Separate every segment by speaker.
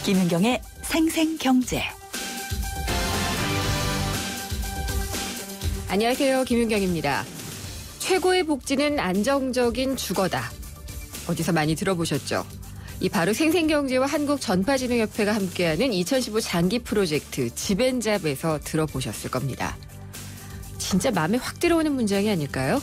Speaker 1: 김윤경의 생생경제.
Speaker 2: 안녕하세요. 김윤경입니다. 최고의 복지는 안정적인 주거다. 어디서 많이 들어보셨죠? 이 바로 생생경제와 한국전파진흥협회가 함께하는 2015 장기 프로젝트 집앤잡에서 들어보셨을 겁니다. 진짜 마음에 확 들어오는 문장이 아닐까요?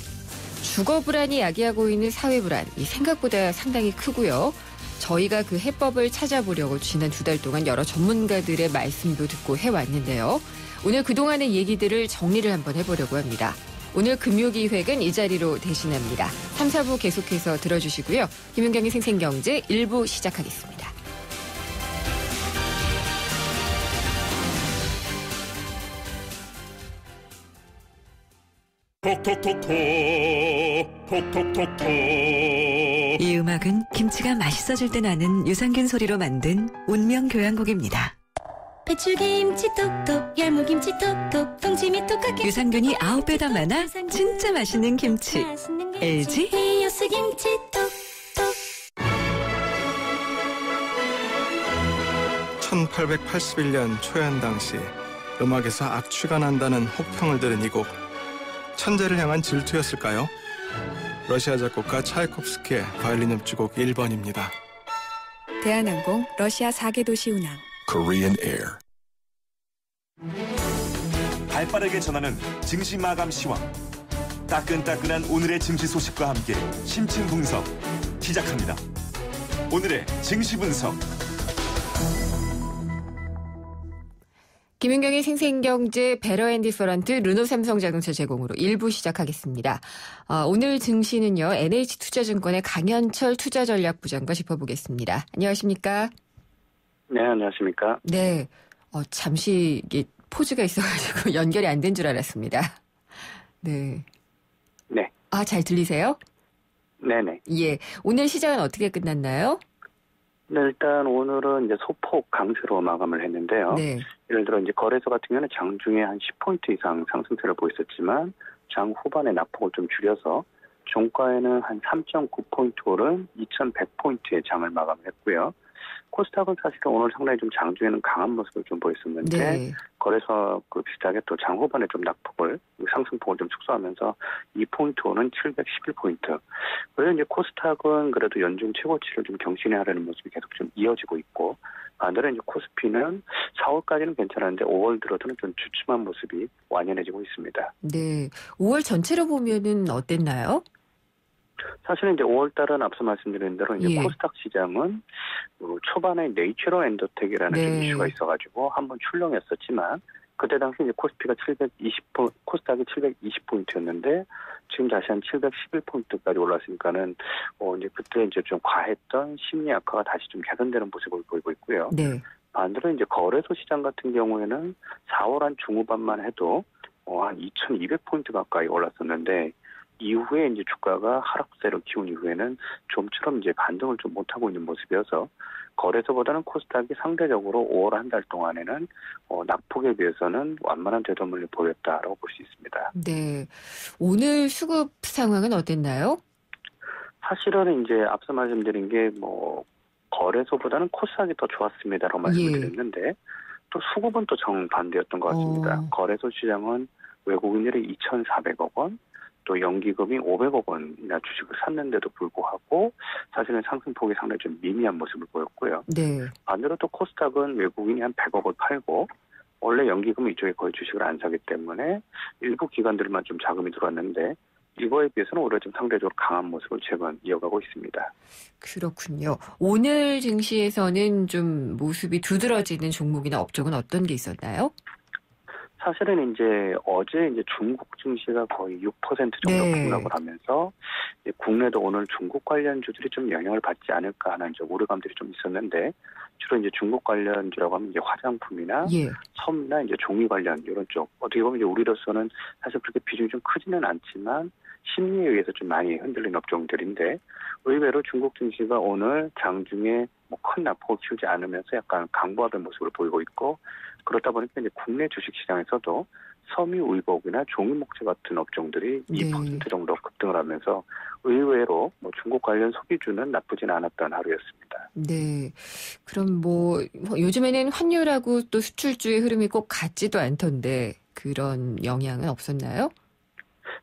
Speaker 2: 주거 불안이 야기하고 있는 사회 불안, 이 생각보다 상당히 크고요. 저희가 그 해법을 찾아보려고 지난 2달 동안 여러 전문가들의 말씀도 듣고 해왔는데요. 오늘 그동안의 얘기들을 정리를 한번 해보려고 합니다. 오늘 금요기획은 이 자리로 대신합니다. 3, 4부 계속해서 들어주시고요. 김윤경의 생생경제 1부 시작하겠습니다.
Speaker 3: 톡톡톡톡.
Speaker 1: 이 음악은 김치가 맛있어질 때 나는 유산균 소리로 만든 운명 교향곡입니다.
Speaker 4: 배추김치 톡톡, 열무김치 톡톡, 동치미 톡하게
Speaker 1: 유산균이 9배 더 많아 진짜 맛있는 김치. LG
Speaker 4: 히어스 김치 톡톡.
Speaker 5: 1881년 초연 당시 음악에서 악취가 난다는 혹평을 들은 이 곡. 천재를 향한 질투였을까요? 러시아 작곡가 차이콥스키의 바이올린 협주곡 1번입니다.
Speaker 6: 대한항공 러시아 4개 도시 운항.
Speaker 3: Korean Air. 발빠르게 전하는 증시 마감 시황. 따끈따끈한 오늘의 증시 소식과 함께 심층 분석 시작합니다. 오늘의 증시 분석.
Speaker 2: 김윤경의 생생경제 베러앤디퍼런트 르노삼성자동차 제공으로 1부 시작하겠습니다. 오늘 증시는요. NH투자증권의 강현철 투자전략부장과 짚어보겠습니다. 안녕하십니까?
Speaker 7: 네, 안녕하십니까?
Speaker 2: 네, 잠시 이게 포즈가 있어가지고 연결이 안 된 줄 알았습니다. 네.
Speaker 7: 네.
Speaker 2: 잘 들리세요?
Speaker 7: 네네.
Speaker 2: 예. 오늘 시장은 어떻게 끝났나요?
Speaker 7: 네, 일단 오늘은 이제 소폭 강세로 마감을 했는데요.
Speaker 2: 네.
Speaker 7: 예를 들어 이제 거래소 같은 경우는 장중에 한 10포인트 이상 상승세를 보였었지만 장 후반에 낙폭을 좀 줄여서 종가에는 한 3.9포인트 오른 2,100포인트의 장을 마감을 했고요. 코스닥은 사실은 오늘 상당히 좀 장중에는 강한 모습을 좀 보였었는데
Speaker 2: 네.
Speaker 7: 거래소 비슷하게 또 장 후반에 좀 낙폭을 상승폭을 좀 축소하면서 2포인트 오는 711포인트. 그래서 이제 코스닥은 그래도 연중 최고치를 좀 경신해 하려는 모습이 계속 좀 이어지고 있고 반대로 이제 코스피는 4월까지는 괜찮았는데 5월 들어서는 좀 주춤한 모습이 완연해지고 있습니다.
Speaker 2: 네. 5월 전체로 보면은 어땠나요?
Speaker 7: 사실은 이제 5월달은 앞서 말씀드린 대로 이제
Speaker 2: 예.
Speaker 7: 코스닥 시장은 초반에 네이처럴 엔더텍이라는 좀 이슈가 있어가지고 한번 출렁했었지만 그때 당시 이제 코스피가 코스닥이 720포인트였는데 지금 다시 한 711포인트까지 올랐으니까는 이제 그때 이제 좀 과했던 심리 악화가 다시 좀 개선되는 모습을 보이고 있고요.
Speaker 2: 네.
Speaker 7: 반대로 이제 거래소 시장 같은 경우에는 4월 한 중후반만 해도 한 2,200포인트 가까이 올랐었는데 이후에 이제 주가가 하락세를 키운 이후에는 좀처럼 이제 반등을 좀 못하고 있는 모습이어서 거래소보다는 코스닥이 상대적으로 5월 한 달 동안에는 낙폭에 비해서는 완만한 되돌림을 보였다라고 볼 수 있습니다.
Speaker 2: 네. 오늘 수급 상황은 어땠나요?
Speaker 7: 사실은 이제 앞서 말씀드린 게 거래소보다는 코스닥이 더 좋았습니다라고 말씀을 드렸는데 또 수급은 또 정반대였던 것 같습니다. 거래소 시장은 외국인들이 2,400억 원, 또 연기금이 500억 원이나 주식을 샀는데도 불구하고 사실은 상승폭이 상당히 좀 미미한 모습을 보였고요.
Speaker 2: 네.
Speaker 7: 반대로 또 코스닥은 외국인이 한 100억을 팔고 원래 연기금은 이쪽에 거의 주식을 안 사기 때문에 일부 기관들만 좀 자금이 들어왔는데 이거에 비해서는 오히려 좀 상대적으로 강한 모습을 최근 이어가고 있습니다.
Speaker 2: 그렇군요. 오늘 증시에서는 좀 모습이 두드러지는 종목이나 업종은 어떤 게 있었나요?
Speaker 7: 사실은 이제 어제 이제 중국 증시가 거의 6% 정도 폭락을 하면서 국내도 오늘 중국 관련주들이 좀 영향을 받지 않을까 하는 이제 우려감들이 좀 있었는데 주로 이제 중국 관련주라고 하면 이제 화장품이나 섬이나 이제 종이 관련 이런 쪽 어떻게 보면 이제 우리로서는 사실 그렇게 비중이 좀 크지는 않지만 심리에 의해서 좀 많이 흔들린 업종들인데 의외로 중국 증시가 오늘 장중에 큰 낙폭을 키우지 않으면서 약간 강보합의 모습을 보이고 있고 그렇다 보니까 이제 국내 주식시장에서도 섬유의복이나 종이목재 같은 업종들이
Speaker 2: 네.
Speaker 7: 2% 정도 급등을 하면서 의외로 중국 관련 소비주는 나쁘진 않았던 하루였습니다.
Speaker 2: 네. 그럼 요즘에는 환율하고 또 수출주의 흐름이 꼭 같지도 않던데 그런 영향은 없었나요?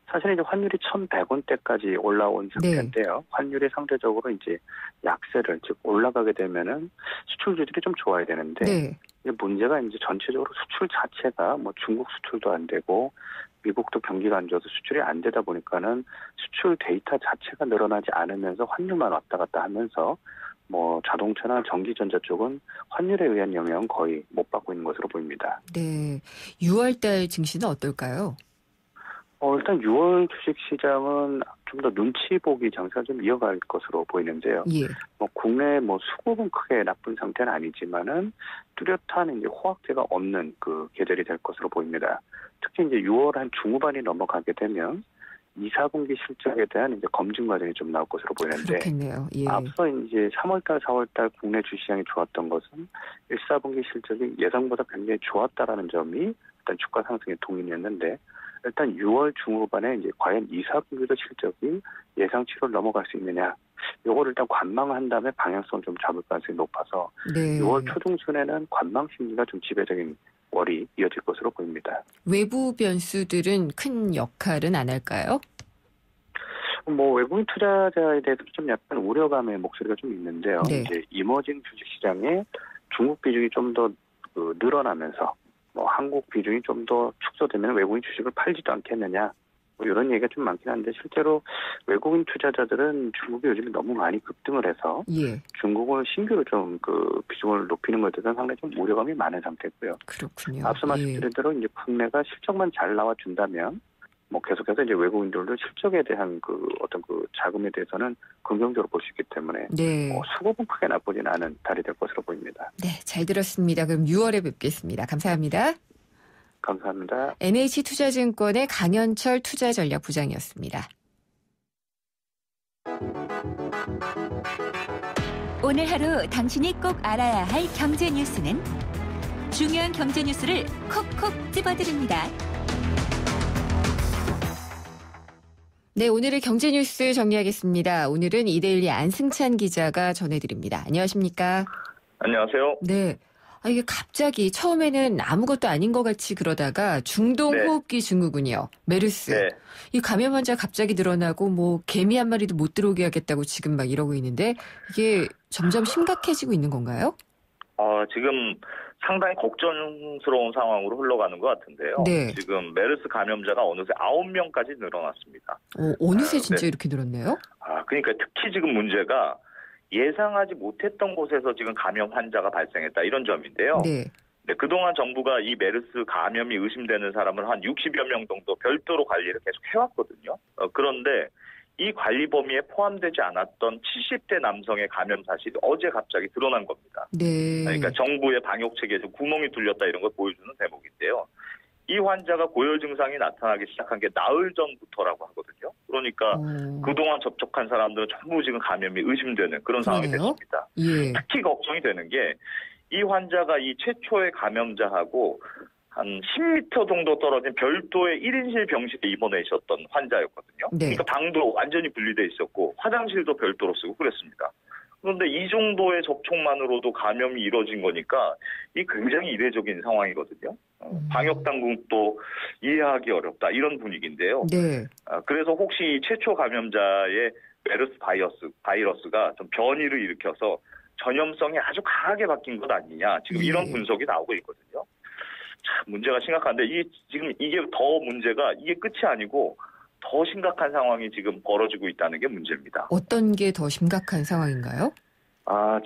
Speaker 7: 사실 이제 환율이 1,100원대까지 올라온 상태인데요.
Speaker 2: 네.
Speaker 7: 환율이 상대적으로 이제 약세를 즉 올라가게 되면은 수출주들이 좀 좋아야 되는데
Speaker 2: 네.
Speaker 7: 문제가 이제 전체적으로 수출 자체가 중국 수출도 안 되고 미국도 경기가 안 좋아서 수출이 안 되다 보니까는 수출 데이터 자체가 늘어나지 않으면서 환율만 왔다 갔다 하면서 자동차나 전기전자 쪽은 환율에 의한 영향은 거의 못 받고 있는 것으로 보입니다.
Speaker 2: 네. 6월달 증시는 어떨까요?
Speaker 7: 일단 6월 주식시장은 좀 더 눈치 보기 장세가 좀 이어갈 것으로 보이는데요.
Speaker 2: 예.
Speaker 7: 국내 수급은 크게 나쁜 상태는 아니지만은 뚜렷한 이제 호황세가 없는 그 계절이 될 것으로 보입니다. 특히 이제 6월 한 중후반이 넘어가게 되면 2, 4분기 실적에 대한 이제 검증 과정이 좀 나올 것으로 보이는데
Speaker 2: 그렇겠네요. 예.
Speaker 7: 앞서 이제 3월달, 4월달 국내 주시장이 좋았던 것은 1, 4분기 실적이 예상보다 굉장히 좋았다라는 점이 일단 주가 상승의 동인이었는데 일단 6월 중후반에 이제 과연 2, 4분기도 실적이 예상치를 넘어갈 수 있느냐 요거를 일단 관망한 다음에 방향성을 좀 잡을 가능성이 높아서
Speaker 2: 네.
Speaker 7: 6월 초중순에는 관망 심리가 좀 지배적인 월이 이어질 것으로 보입니다.
Speaker 2: 외부 변수들은 큰 역할은 안 할까요?
Speaker 7: 외국인 투자자에 대해서 좀 약간 우려감의 목소리가 좀 있는데요.
Speaker 2: 네.
Speaker 7: 이제 이머징 주식시장에 중국 비중이 좀 더 늘어나면서 한국 비중이 좀 더 축소되면 외국인 주식을 팔지도 않겠느냐. 이런 얘기가 좀 많긴 한데 실제로 외국인 투자자들은 중국이 요즘에 너무 많이 급등을 해서
Speaker 2: 예.
Speaker 7: 중국을 신규로 좀 비중을 높이는 것에 대해서 상당히 좀 우려감이 많은 상태고요.
Speaker 2: 그렇군요.
Speaker 7: 앞서 말씀드린 대로 이제 국내가 실적만 잘 나와 준다면 계속해서 이제 외국인들도 실적에 대한 어떤 자금에 대해서는 긍정적으로 볼 수 있기 때문에
Speaker 2: 네.
Speaker 7: 수급은 크게 나쁘진 않은 달이 될 것으로 보입니다.
Speaker 2: 네, 잘 들었습니다. 그럼 6월에 뵙겠습니다. 감사합니다.
Speaker 7: 감사합니다.
Speaker 2: NH투자증권의 강현철 투자전략부장이었습니다.
Speaker 4: 오늘 하루 당신이 꼭 알아야 할 경제 뉴스는 중요한 경제 뉴스를 콕콕 집어드립니다.
Speaker 2: 네, 오늘의 경제 뉴스 정리하겠습니다. 오늘은 이데일리 안승찬 기자가 전해드립니다. 안녕하십니까?
Speaker 8: 안녕하세요.
Speaker 2: 네. 이게 갑자기 처음에는 아무것도 아닌 것 같이 그러다가 중동호흡기 증후군이요. 메르스.
Speaker 8: 네.
Speaker 2: 이 감염 환자 갑자기 늘어나고 개미 한 마리도 못 들어오게 하겠다고 지금 막 이러고 있는데 이게 점점 심각해지고 있는 건가요?
Speaker 8: 지금 상당히 걱정스러운 상황으로 흘러가는 것 같은데요.
Speaker 2: 네.
Speaker 8: 지금 메르스 감염자가 어느새 9명까지 늘어났습니다.
Speaker 2: 어느새 진짜
Speaker 8: 네.
Speaker 2: 이렇게 늘었네요?
Speaker 8: 그러니까 특히 지금 문제가 예상하지 못했던 곳에서 지금 감염 환자가 발생했다 이런 점인데요.
Speaker 2: 네.
Speaker 8: 네, 그동안 정부가 이 메르스 감염이 의심되는 사람을 한 60여 명 정도 별도로 관리를 계속 해왔거든요. 그런데 이 관리 범위에 포함되지 않았던 70대 남성의 감염 사실이 어제 갑자기 드러난 겁니다.
Speaker 2: 네.
Speaker 8: 그러니까 정부의 방역 체계에서 구멍이 뚫렸다 이런 걸 보여주는 대목인데요. 이 환자가 고열 증상이 나타나기 시작한 게 나흘 전부터라고 하거든요. 그러니까 그동안 접촉한 사람들은 전부 지금 감염이 의심되는 그런 상황이 됐습니다.
Speaker 2: 예.
Speaker 8: 특히 걱정이 되는 게 이 환자가 이 최초의 감염자하고 한 10m 정도 떨어진 별도의 1인실 병실에 입원해 있었던 환자였거든요.
Speaker 2: 네.
Speaker 8: 그러니까 방도 완전히 분리돼 있었고 화장실도 별도로 쓰고 그랬습니다. 그런데 이 정도의 접촉만으로도 감염이 이루어진 거니까 이 굉장히 이례적인 상황이거든요. 방역 당국도 이해하기 어렵다 이런 분위기인데요.
Speaker 2: 네.
Speaker 8: 그래서 혹시 최초 감염자의 메르스 바이러스가 좀 변이를 일으켜서 전염성이 아주 강하게 바뀐 것 아니냐 지금 이런 분석이 나오고 있거든요. 참 문제가 심각한데 지금 이게 더 문제가 이게 끝이 아니고 더 심각한 상황이 지금 벌어지고 있다는 게 문제입니다.
Speaker 2: 어떤 게 더 심각한 상황인가요?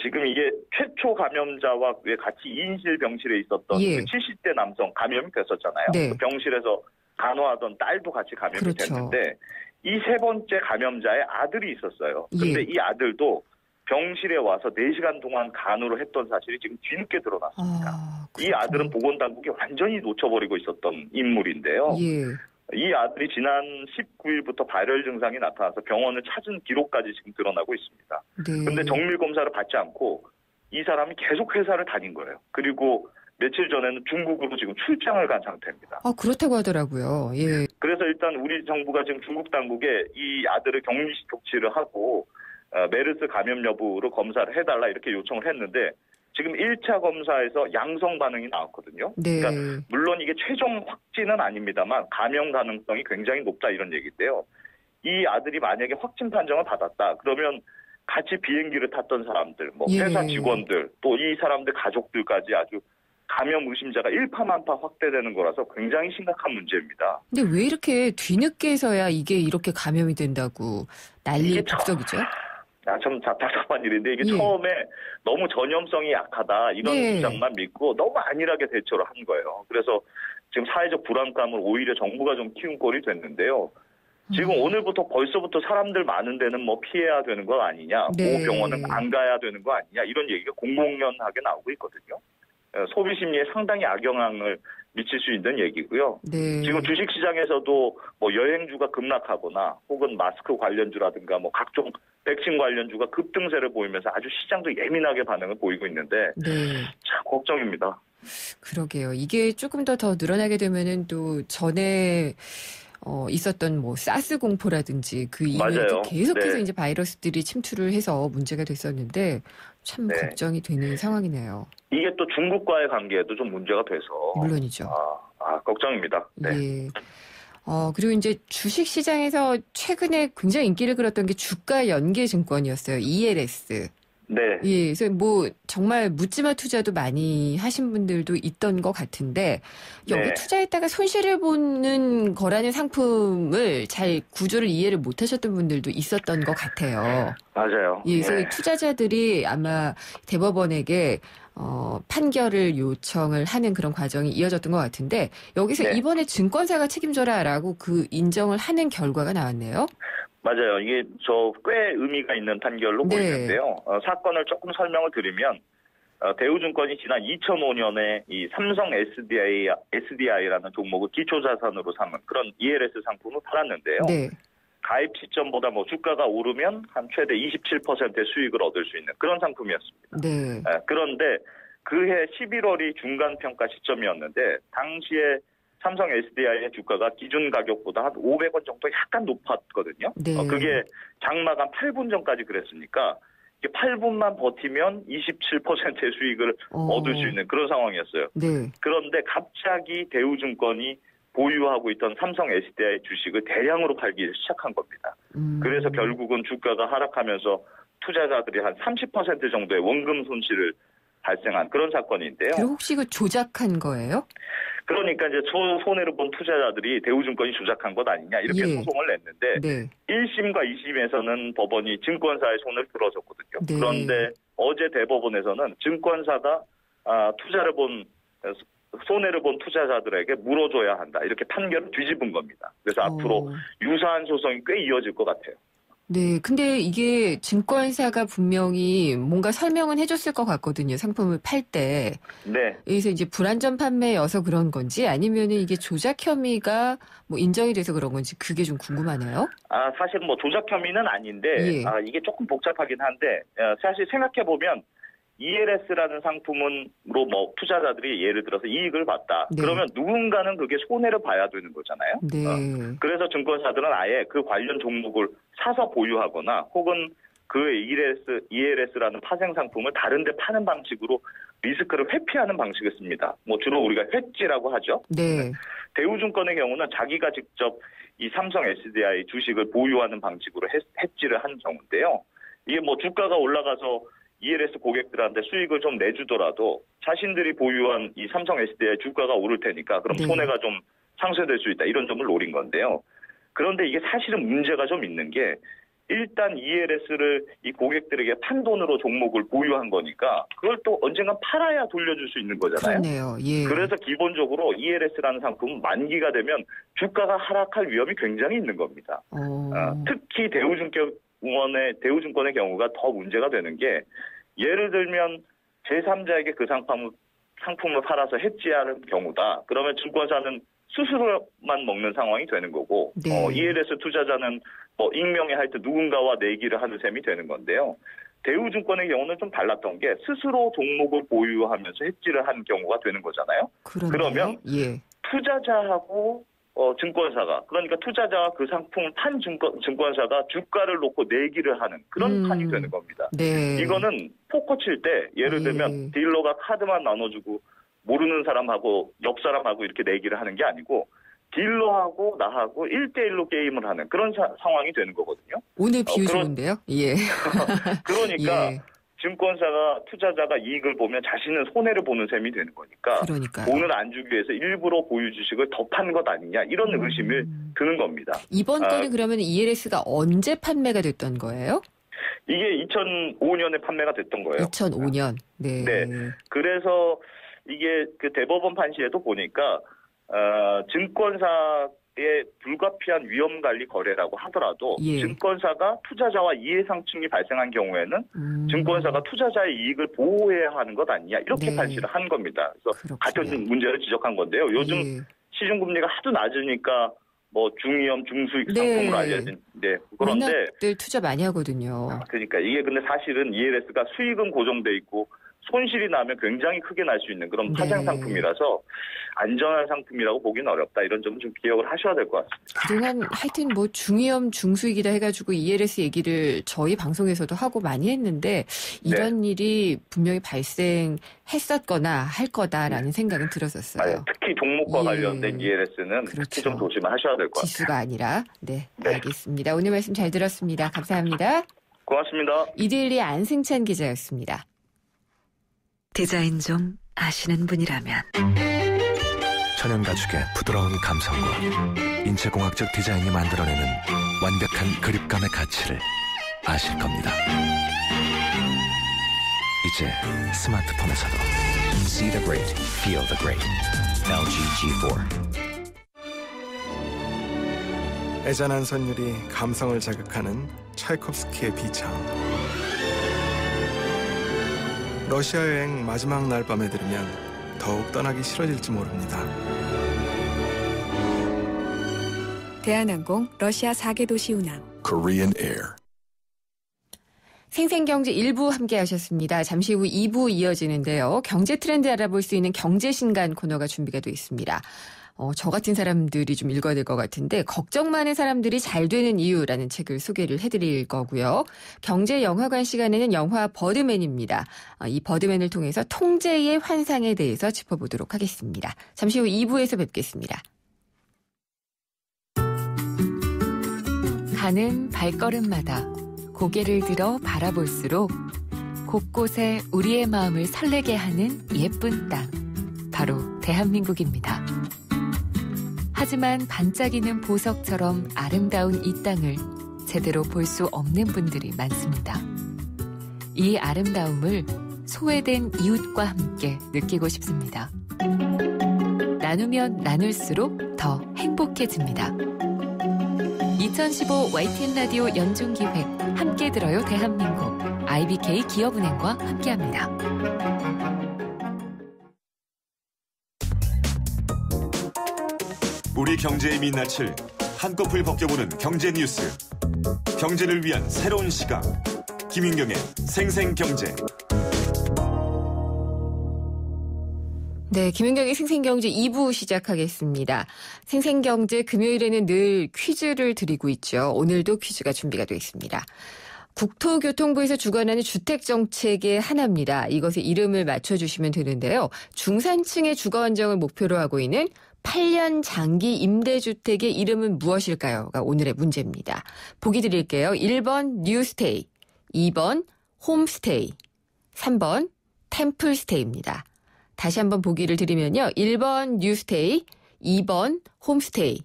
Speaker 8: 지금 이게 최초 감염자와 같이 2인실 병실에 있었던
Speaker 2: 예.
Speaker 8: 그 70대 남성 감염이 됐었잖아요.
Speaker 2: 네.
Speaker 8: 그 병실에서 간호하던 딸도 같이 감염이
Speaker 2: 그렇죠.
Speaker 8: 됐는데 이 세 번째 감염자의 아들이 있었어요. 근데
Speaker 2: 예.
Speaker 8: 이 아들도 병실에 와서 4시간 동안 간호를 했던 사실이 지금 뒤늦게 드러났습니다. 이 아들은 보건당국이 완전히 놓쳐버리고 있었던 인물인데요.
Speaker 2: 예.
Speaker 8: 이 아들이 지난 19일부터 발열 증상이 나타나서 병원을 찾은 기록까지 지금 드러나고 있습니다. 그런데 정밀 검사를 받지 않고 이 사람이 계속 회사를 다닌 거예요. 그리고 며칠 전에는 중국으로 지금 출장을 간 상태입니다.
Speaker 2: 그렇다고 하더라고요. 예.
Speaker 8: 그래서 일단 우리 정부가 지금 중국 당국에 이 아들을 격리식 조치를 하고 메르스 감염 여부로 검사를 해달라 이렇게 요청을 했는데 지금 1차 검사에서 양성 반응이 나왔거든요.
Speaker 2: 네.
Speaker 8: 그러니까 물론 이게 최종 확진은 아닙니다만 감염 가능성이 굉장히 높다 이런 얘기인데요. 이 아들이 만약에 확진 판정을 받았다. 그러면 같이 비행기를 탔던 사람들, 뭐 회사 직원들, 또 이 사람들 가족들까지 아주 감염 의심자가 일파만파 확대되는 거라서 굉장히 심각한 문제입니다.
Speaker 2: 근데 왜 이렇게 뒤늦게서야 이게 이렇게 감염이 된다고 난리 북석이죠?
Speaker 8: 좀 답답한 일인데 이게 처음에 너무 전염성이 약하다 이런 주장만 믿고 너무 안일하게 대처를 한 거예요. 그래서 지금 사회적 불안감을 오히려 정부가 좀 키운 꼴이 됐는데요. 지금 오늘부터 벌써부터 사람들 많은 데는 뭐 피해야 되는 거 아니냐, 네. 병원은 안 가야 되는 거 아니냐 이런 얘기가 공공연하게 나오고 있거든요. 소비 심리에 상당히 악영향을 미칠 수 있는 얘기고요.
Speaker 2: 네.
Speaker 8: 지금 주식시장에서도 뭐 여행주가 급락하거나 혹은 마스크 관련주라든가 뭐 각종 백신 관련주가 급등세를 보이면서 아주 시장도 예민하게 반응을 보이고 있는데 참 걱정입니다.
Speaker 2: 그러게요. 이게 조금 더 늘어나게 되면은 또 전에 있었던 뭐 사스 공포라든지 그 이후에도 계속해서 이제 바이러스들이 침투를 해서 문제가 됐었는데 참 걱정이 되는 상황이네요.
Speaker 8: 이게 또 중국과의 관계에도 좀 문제가 돼서
Speaker 2: 물론이죠.
Speaker 8: 걱정입니다. 네.
Speaker 2: 예. 그리고 이제 주식 시장에서 최근에 굉장히 인기를 끌었던 게 주가 연계 증권이었어요. ELS.
Speaker 8: 네.
Speaker 2: 예, 그래서 뭐 정말 묻지마 투자도 많이 하신 분들도 있던 것 같은데 여기 투자했다가 손실을 보는 거라는 상품을 잘 구조를 이해를 못하셨던 분들도 있었던 것 같아요.
Speaker 8: 맞아요.
Speaker 2: 예, 그래서 투자자들이 아마 대법원에게 판결을 요청을 하는 그런 과정이 이어졌던 것 같은데 여기서 이번에 증권사가 책임져라라고 그 인정을 하는 결과가 나왔네요.
Speaker 8: 맞아요. 이게 꽤 의미가 있는 판결로 보이는데요. 사건을 조금 설명을 드리면 대우증권이 지난 2005년에 이 삼성 SDI라는 종목을 기초자산으로 삼은 그런 ELS 상품을 팔았는데요.
Speaker 2: 네.
Speaker 8: 가입 시점보다 뭐 주가가 오르면 한 최대 27%의 수익을 얻을 수 있는 그런 상품이었습니다.
Speaker 2: 네.
Speaker 8: 그런데 그해 11월이 중간평가 시점이었는데 당시에 삼성 SDI의 주가가 기준 가격보다 한 500원 정도 약간 높았거든요.
Speaker 2: 네.
Speaker 8: 그게 장마감 8분 전까지 그랬으니까 8분만 버티면 27%의 수익을 얻을 수 있는 그런 상황이었어요.
Speaker 2: 네.
Speaker 8: 그런데 갑자기 대우증권이 보유하고 있던 삼성 SDI 주식을 대량으로 팔기 시작한 겁니다. 그래서 결국은 주가가 하락하면서 투자자들이 한 30% 정도의 원금 손실을 발생한 그런 사건인데요.
Speaker 2: 그리고 혹시 이거 조작한 거예요?
Speaker 8: 그러니까 이제 손해를 본 투자자들이 대우증권이 조작한 것 아니냐 이렇게 소송을 냈는데 1심과 2심에서는 법원이 증권사의 손을 들어줬거든요.
Speaker 2: 네.
Speaker 8: 그런데 어제 대법원에서는 증권사가 손해를 본 투자자들에게 물어줘야 한다 이렇게 판결을 뒤집은 겁니다. 그래서 앞으로 유사한 소송이 꽤 이어질 것 같아요.
Speaker 2: 네, 근데 이게 증권사가 분명히 뭔가 설명은 해줬을 것 같거든요. 상품을 팔 때.
Speaker 8: 네.
Speaker 2: 그래서 이제 불안전 판매여서 그런 건지 아니면은 이게 조작 혐의가 뭐 인정이 돼서 그런 건지 그게 좀 궁금하네요.
Speaker 8: 사실 뭐 조작 혐의는 아닌데 이게 조금 복잡하긴 한데 사실 생각해 보면 ELS라는 상품으로 뭐 투자자들이 예를 들어서 이익을 봤다. 그러면 누군가는 그게 손해를 봐야 되는 거잖아요.
Speaker 2: 네.
Speaker 8: 그래서 증권사들은 아예 그 관련 종목을 사서 보유하거나 혹은 그 ELS라는 파생 상품을 다른 데 파는 방식으로 리스크를 회피하는 방식을 씁니다. 뭐 주로 우리가 회지라고 하죠.
Speaker 2: 네.
Speaker 8: 대우증권의 경우는 자기가 직접 이 삼성 SDI 주식을 보유하는 방식으로 회지를 한 경우인데요. 이게 뭐 주가가 올라가서 ELS 고객들한테 수익을 좀 내주더라도 자신들이 보유한 이 삼성 SDI 주가가 오를 테니까 그럼 손해가 좀 상쇄될 수 있다. 이런 점을 노린 건데요. 그런데 이게 사실은 문제가 좀 있는 게 일단 ELS를 이 고객들에게 판돈으로 종목을 보유한 거니까 그걸 또 언젠간 팔아야 돌려줄 수 있는 거잖아요.
Speaker 2: 그렇네요. 예.
Speaker 8: 그래서 기본적으로 ELS라는 상품은 만기가 되면 주가가 하락할 위험이 굉장히 있는 겁니다. 특히 대우증권의 경우가 더 문제가 되는 게 예를 들면 제3자에게 그 상품을 팔아서 해지하는 경우다. 그러면 증권사는 수수료만 먹는 상황이 되는 거고
Speaker 2: 네.
Speaker 8: ELS 투자자는 익명의 하여튼 누군가와 내기를 하는 셈이 되는 건데요. 대우증권의 경우는 좀 달랐던 게 스스로 종목을 보유하면서 해지를 한 경우가 되는 거잖아요.
Speaker 2: 그렇네요.
Speaker 8: 그러면
Speaker 2: 예.
Speaker 8: 투자자하고 증권사가 그러니까 투자자가 그 상품을 판 증권사가 주가를 놓고 내기를 하는 그런 판이 되는 겁니다.
Speaker 2: 네.
Speaker 8: 이거는 포커 칠 때 예를 들면 딜러가 카드만 나눠주고 모르는 사람하고 옆 사람하고 이렇게 내기를 하는 게 아니고 딜러하고 나하고 1대1로 게임을 하는 그런 상황이 되는 거거든요.
Speaker 2: 오늘 비유 좋은데요? 예.
Speaker 8: 그러니까
Speaker 2: 예.
Speaker 8: 증권사가 투자자가 이익을 보면 자신은 손해를 보는 셈이 되는 거니까
Speaker 2: 그러니까요.
Speaker 8: 돈을 안 주기 위해서 일부러 보유 주식을 더 판 것 아니냐 이런 의심을 드는 겁니다.
Speaker 2: 이번 건은 그러면 ELS가 언제 판매가 됐던 거예요?
Speaker 8: 이게 2005년에 판매가 됐던 거예요.
Speaker 2: 2005년. 네.
Speaker 8: 네. 그래서 이게 그 대법원 판시에도 보니까 증권사의 불가피한 위험관리 거래라고 하더라도
Speaker 2: 예.
Speaker 8: 증권사가 투자자와 이해상충이 발생한 경우에는 증권사가 투자자의 이익을 보호해야 하는 것 아니냐 이렇게
Speaker 2: 네.
Speaker 8: 판시를 한 겁니다. 그래서
Speaker 2: 그렇군요.
Speaker 8: 같은 문제를 지적한 건데요. 요즘
Speaker 2: 예.
Speaker 8: 시중금리가 하도 낮으니까 중위험, 중수익 상품으로
Speaker 2: 네.
Speaker 8: 알려진. 네. 그런데
Speaker 2: 워낙들 투자 많이 하거든요.
Speaker 8: 그러니까 이게 근데 사실은 ELS가 수익은 고정돼 있고 손실이 나면 굉장히 크게 날 수 있는 그런 파생
Speaker 2: 네.
Speaker 8: 상품이라서 안전한 상품이라고 보기는 어렵다. 이런 점은 좀 기억을 하셔야 될 것 같습니다.
Speaker 2: 그동안 하여튼 중위험 중수익이다 해가지고 ELS 얘기를 저희 방송에서도 하고 많이 했는데 이런 일이 분명히 발생했었거나 할 거다라는 생각은 들었었어요.
Speaker 8: 특히 종목과
Speaker 2: 예.
Speaker 8: 관련된 ELS는
Speaker 2: 그렇죠.
Speaker 8: 특히 좀 조심을 하셔야 될 것 같아요.
Speaker 2: 지수가 아니라. 네,
Speaker 8: 네.
Speaker 2: 알겠습니다. 오늘 말씀 잘 들었습니다. 감사합니다.
Speaker 8: 고맙습니다.
Speaker 2: 이데일리 안승찬 기자였습니다.
Speaker 1: 디자인 좀 아시는 분이라면
Speaker 9: 천연 가죽의 부드러운 감성과 인체공학적 디자인이 만들어내는 완벽한 그립감의 가치를 아실 겁니다. 이제 스마트폰에서도 See the great, feel the great. LG G4.
Speaker 5: 애잔한 선율이 감성을 자극하는 차이콥스키의 비창. 러시아 여행 마지막 날 밤에 들으면 더욱 떠나기 싫어질지 모릅니다.
Speaker 6: 대한항공 러시아 4개 도시 운항.
Speaker 9: Korean Air.
Speaker 2: 생생경제 1부 함께 하셨습니다. 잠시 후 2부 이어지는데요. 경제 트렌드 알아볼 수 있는 경제신간 코너가 준비가 되어 있습니다. 저 같은 사람들이 좀 읽어야 될 것 같은데 걱정 많은 사람들이 잘 되는 이유라는 책을 소개를 해드릴 거고요. 경제영화관 시간에는 영화 버드맨입니다. 이 버드맨을 통해서 통제의 환상에 대해서 짚어보도록 하겠습니다. 잠시 후 2부에서 뵙겠습니다. 가는 발걸음마다 고개를 들어 바라볼수록 곳곳에 우리의 마음을 설레게 하는 예쁜 땅, 바로 대한민국입니다. 하지만 반짝이는 보석처럼 아름다운 이 땅을 제대로 볼 수 없는 분들이 많습니다. 이 아름다움을 소외된 이웃과 함께 느끼고 싶습니다. 나누면 나눌수록 더 행복해집니다. 2015 YTN 라디오 연중기획 함께 들어요 대한민국 IBK 기업은행과 함께합니다.
Speaker 3: 우리 경제의 민낯을 한꺼풀 벗겨보는 경제 뉴스. 경제를 위한 새로운 시각. 김인경의 생생경제.
Speaker 2: 네, 김은경의 생생경제 2부 시작하겠습니다. 생생경제 금요일에는 늘 퀴즈를 드리고 있죠. 오늘도 퀴즈가 준비가 되어 있습니다. 국토교통부에서 주관하는 주택정책의 하나입니다. 이것의 이름을 맞춰주시면 되는데요. 중산층의 주거 안정을 목표로 하고 있는 8년 장기 임대주택의 이름은 무엇일까요?가 오늘의 문제입니다. 보기 드릴게요. 1번 뉴스테이, 2번 홈스테이, 3번 템플스테이입니다. 다시 한번 보기를 드리면요. 1번 뉴스테이, 2번 홈스테이,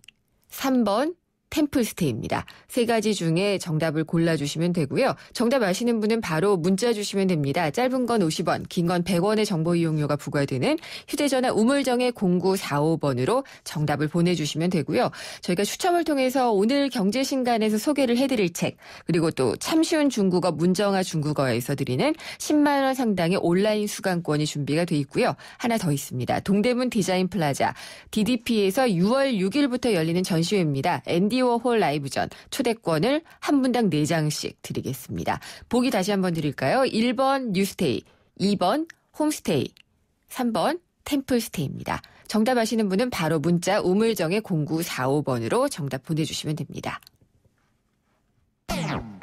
Speaker 2: 3번 템플스테이입니다. 세 가지 중에 정답을 골라주시면 되고요. 정답 아시는 분은 바로 문자 주시면 됩니다. 짧은 건 50원, 긴 건 100원의 정보 이용료가 부과되는 휴대전화 우물정의 0945번으로 정답을 보내주시면 되고요. 저희가 추첨을 통해서 오늘 경제신간에서 소개를 해드릴 책, 그리고 또 참 쉬운 중국어 문정아 중국어에서 드리는 10만 원 상당의 온라인 수강권이 준비가 돼 있고요. 하나 더 있습니다. 동대문 디자인 플라자 DDP에서 6월 6일부터 열리는 전시회입니다. 앤디 워홀 라이브전 초대권을 한 분당 4장씩 드리겠습니다. 보기 다시 한번 드릴까요? 1번 뉴스테이, 2번 홈스테이, 3번 템플스테이입니다. 정답 아시는 분은 바로 문자 우물정의 0945번으로 정답 보내주시면 됩니다.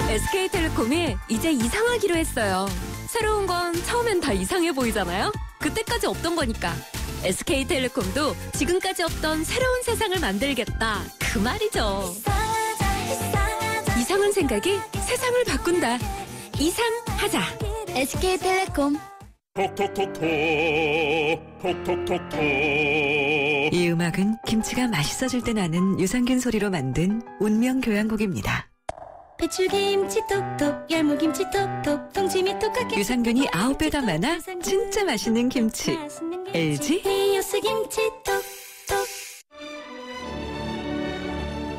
Speaker 10: SK텔레콤이 이제 이상하기로 했어요. 새로운 건 처음엔 다 이상해 보이잖아요. 그때까지 없던 거니까. SK텔레콤도 지금까지 없던 새로운 세상을 만들겠다. 그 말이죠. 이상한 생각이 세상을 바꾼다. 이상하자. SK텔레콤.
Speaker 1: 톡톡톡톡 톡톡톡톡. 이 음악은 김치가 맛있어질 때 나는 유산균 소리로 만든 운명 교양곡입니다.
Speaker 11: 배추김치 톡톡, 열무김치 톡톡, 동치미 톡하게
Speaker 1: 유산균이 9배 더 많아 진짜 맛있는 김치. LG
Speaker 11: 리오스 김치 톡톡.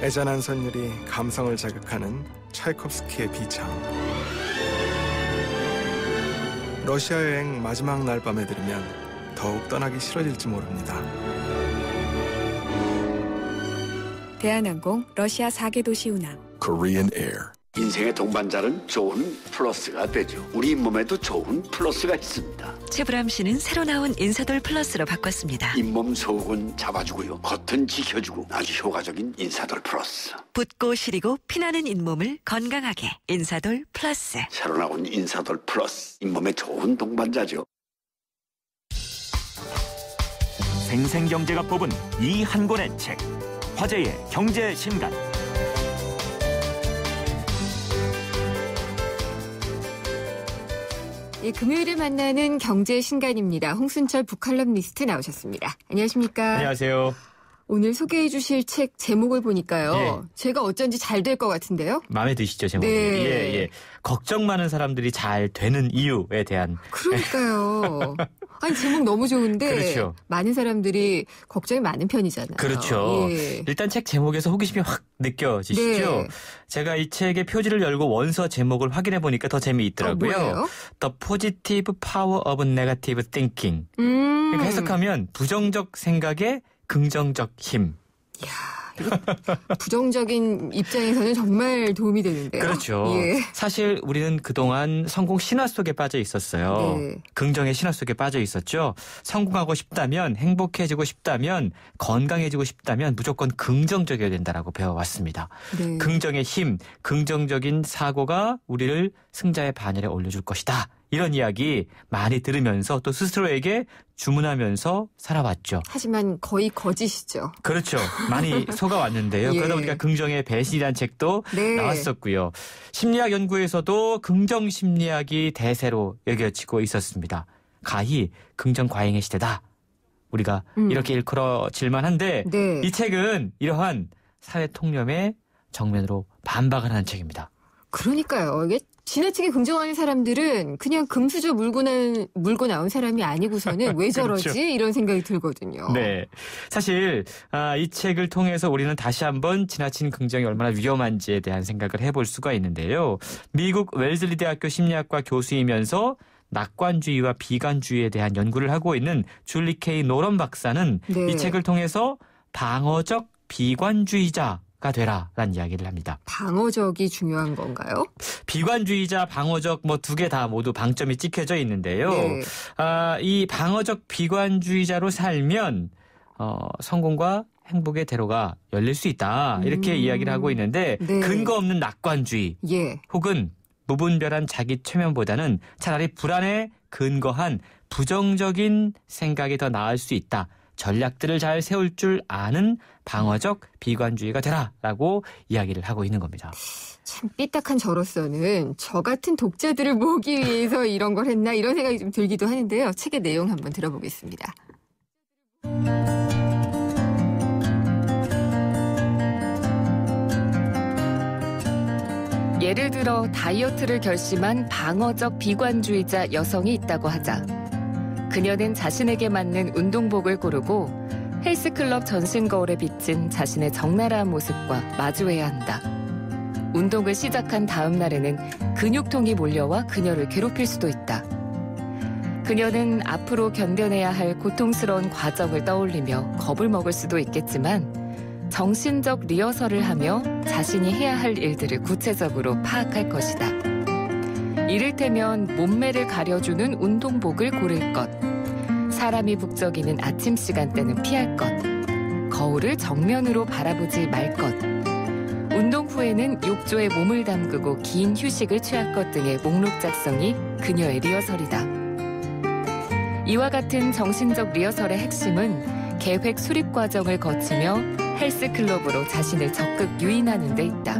Speaker 5: 애잔한 선율이 감성을 자극하는 차이콥스키의 비창. 러시아 여행 마지막 날 밤에 들으면 더욱 떠나기 싫어질지 모릅니다.
Speaker 6: 대한항공 러시아 4개 도시 운항.
Speaker 12: Korean Air. 인생의 동반자는 좋은 플러스가 되죠. 우리 몸에도 좋은 플러스가 있습니다.
Speaker 1: 최불암 씨는 새로 나온 인사돌 플러스로 바꿨습니다.
Speaker 12: 잇몸 속은 잡아주고요. 겉은 지켜주고 아주 효과적인 인사돌 플러스.
Speaker 1: 붓고 시리고 피나는 잇몸을 건강하게 인사돌 플러스.
Speaker 12: 새로 나온 인사돌 플러스. 잇몸에 좋은 동반자죠.
Speaker 3: 생생경제가 뽑은 이 한 권의 책. 화제의 경제신간.
Speaker 2: 예, 금요일에 만나는 경제신간입니다. 홍순철 북칼럼니스트 나오셨습니다. 안녕하십니까?
Speaker 13: 안녕하세요.
Speaker 2: 오늘 소개해 주실 책 제목을 보니까요.
Speaker 13: 예.
Speaker 2: 제가 어쩐지 잘 될 것 같은데요?
Speaker 13: 마음에 드시죠, 제목이?
Speaker 2: 네.
Speaker 13: 예. 걱정 많은 사람들이 잘 되는 이유에 대한.
Speaker 2: 그러니까요. 아니, 제목 너무 좋은데.
Speaker 13: 그렇죠.
Speaker 2: 많은 사람들이 걱정이 많은 편이잖아요.
Speaker 13: 그렇죠.
Speaker 2: 예.
Speaker 13: 일단 책 제목에서 호기심이 확 느껴지시죠?
Speaker 2: 네.
Speaker 13: 제가 이 책의 표지를 열고 원서 제목을 확인해 보니까 더 재미있더라고요.
Speaker 2: 뭐예요?
Speaker 13: The Positive Power of Negative Thinking. 그러니까 해석하면 부정적 생각의 긍정적 힘.
Speaker 2: 이야, 부정적인 입장에서는 정말 도움이 되는데요.
Speaker 13: 그렇죠.
Speaker 2: 예.
Speaker 13: 사실 우리는 그동안 성공 신화 속에 빠져 있었어요.
Speaker 2: 네.
Speaker 13: 긍정의 신화 속에 빠져 있었죠. 성공하고 싶다면, 행복해지고 싶다면, 건강해지고 싶다면 무조건 긍정적이어야 된다라고 배워왔습니다.
Speaker 2: 네.
Speaker 13: 긍정의 힘, 긍정적인 사고가 우리를 승자의 반열에 올려줄 것이다. 이런 이야기 많이 들으면서 또 스스로에게 주문하면서 살아왔죠.
Speaker 2: 하지만 거의 거짓이죠.
Speaker 13: 그렇죠. 많이 속아왔는데요.
Speaker 2: 예.
Speaker 13: 그러다 보니까 긍정의 배신이라는 책도
Speaker 2: 네.
Speaker 13: 나왔었고요. 심리학 연구에서도 긍정 심리학이 대세로 여겨지고 있었습니다. 가히 긍정 과잉의 시대다. 우리가 이렇게 일컬어질만 한데
Speaker 2: 네.
Speaker 13: 이 책은 이러한 사회 통념의 정면으로 반박을 하는 책입니다.
Speaker 2: 그러니까요. 이게 지나치게 긍정하는 사람들은 그냥 금수저 물고 나온 사람이 아니고서는 왜 저러지?
Speaker 13: 그렇죠.
Speaker 2: 이런 생각이 들거든요.
Speaker 13: 네. 사실 이 책을 통해서 우리는 다시 한번 지나친 긍정이 얼마나 위험한지에 대한 생각을 해볼 수가 있는데요. 미국 웰슬리 대학교 심리학과 교수이면서 낙관주의와 비관주의에 대한 연구를 하고 있는 줄리 K 노런 박사는
Speaker 2: 네.
Speaker 13: 이 책을 통해서 방어적 비관주의자가 되라라는 이야기를 합니다.
Speaker 2: 방어적이 중요한 건가요?
Speaker 13: 비관주의자, 방어적 뭐 두 개 다 모두 방점이 찍혀져 있는데요.
Speaker 2: 네.
Speaker 13: 이 방어적 비관주의자로 살면 성공과 행복의 대로가 열릴 수 있다. 이렇게 이야기를 하고 있는데
Speaker 2: 네.
Speaker 13: 근거 없는 낙관주의
Speaker 2: 예.
Speaker 13: 혹은 무분별한 자기 최면보다는 차라리 불안에 근거한 부정적인 생각이 더 나을 수 있다. 전략들을 잘 세울 줄 아는 방어적 비관주의가 되라라고 이야기를 하고 있는 겁니다.
Speaker 2: 참 삐딱한 저로서는 저 같은 독자들을 모으기 위해서 이런 걸 했나 이런 생각이 좀 들기도 하는데요. 책의 내용 한번 들어보겠습니다. 예를 들어 다이어트를 결심한 방어적 비관주의자 여성이 있다고 하자. 그녀는 자신에게 맞는 운동복을 고르고 헬스클럽 전신 거울에 비친 자신의 적나라한 모습과 마주해야 한다. 운동을 시작한 다음 날에는 근육통이 몰려와 그녀를 괴롭힐 수도 있다. 그녀는 앞으로 견뎌내야 할 고통스러운 과정을 떠올리며 겁을 먹을 수도 있겠지만 정신적 리허설을 하며 자신이 해야 할 일들을 구체적으로 파악할 것이다. 이를테면 몸매를 가려주는 운동복을 고를 것, 사람이 북적이는 아침 시간대는 피할 것, 거울을 정면으로 바라보지 말 것, 운동 후에는 욕조에 몸을 담그고 긴 휴식을 취할 것 등의 목록 작성이 그녀의 리허설이다. 이와 같은 정신적 리허설의 핵심은 계획 수립 과정을 거치며 헬스클럽으로 자신을 적극 유인하는 데 있다.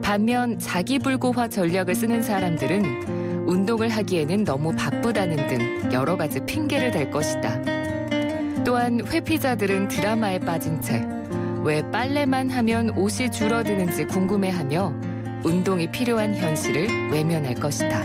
Speaker 2: 반면 자기불고화 전략을 쓰는 사람들은 운동을 하기에는 너무 바쁘다는 등 여러 가지 핑계를 댈 것이다. 또한 회피자들은 드라마에 빠진 채 왜 빨래만 하면 옷이 줄어드는지 궁금해하며 운동이 필요한 현실을 외면할 것이다.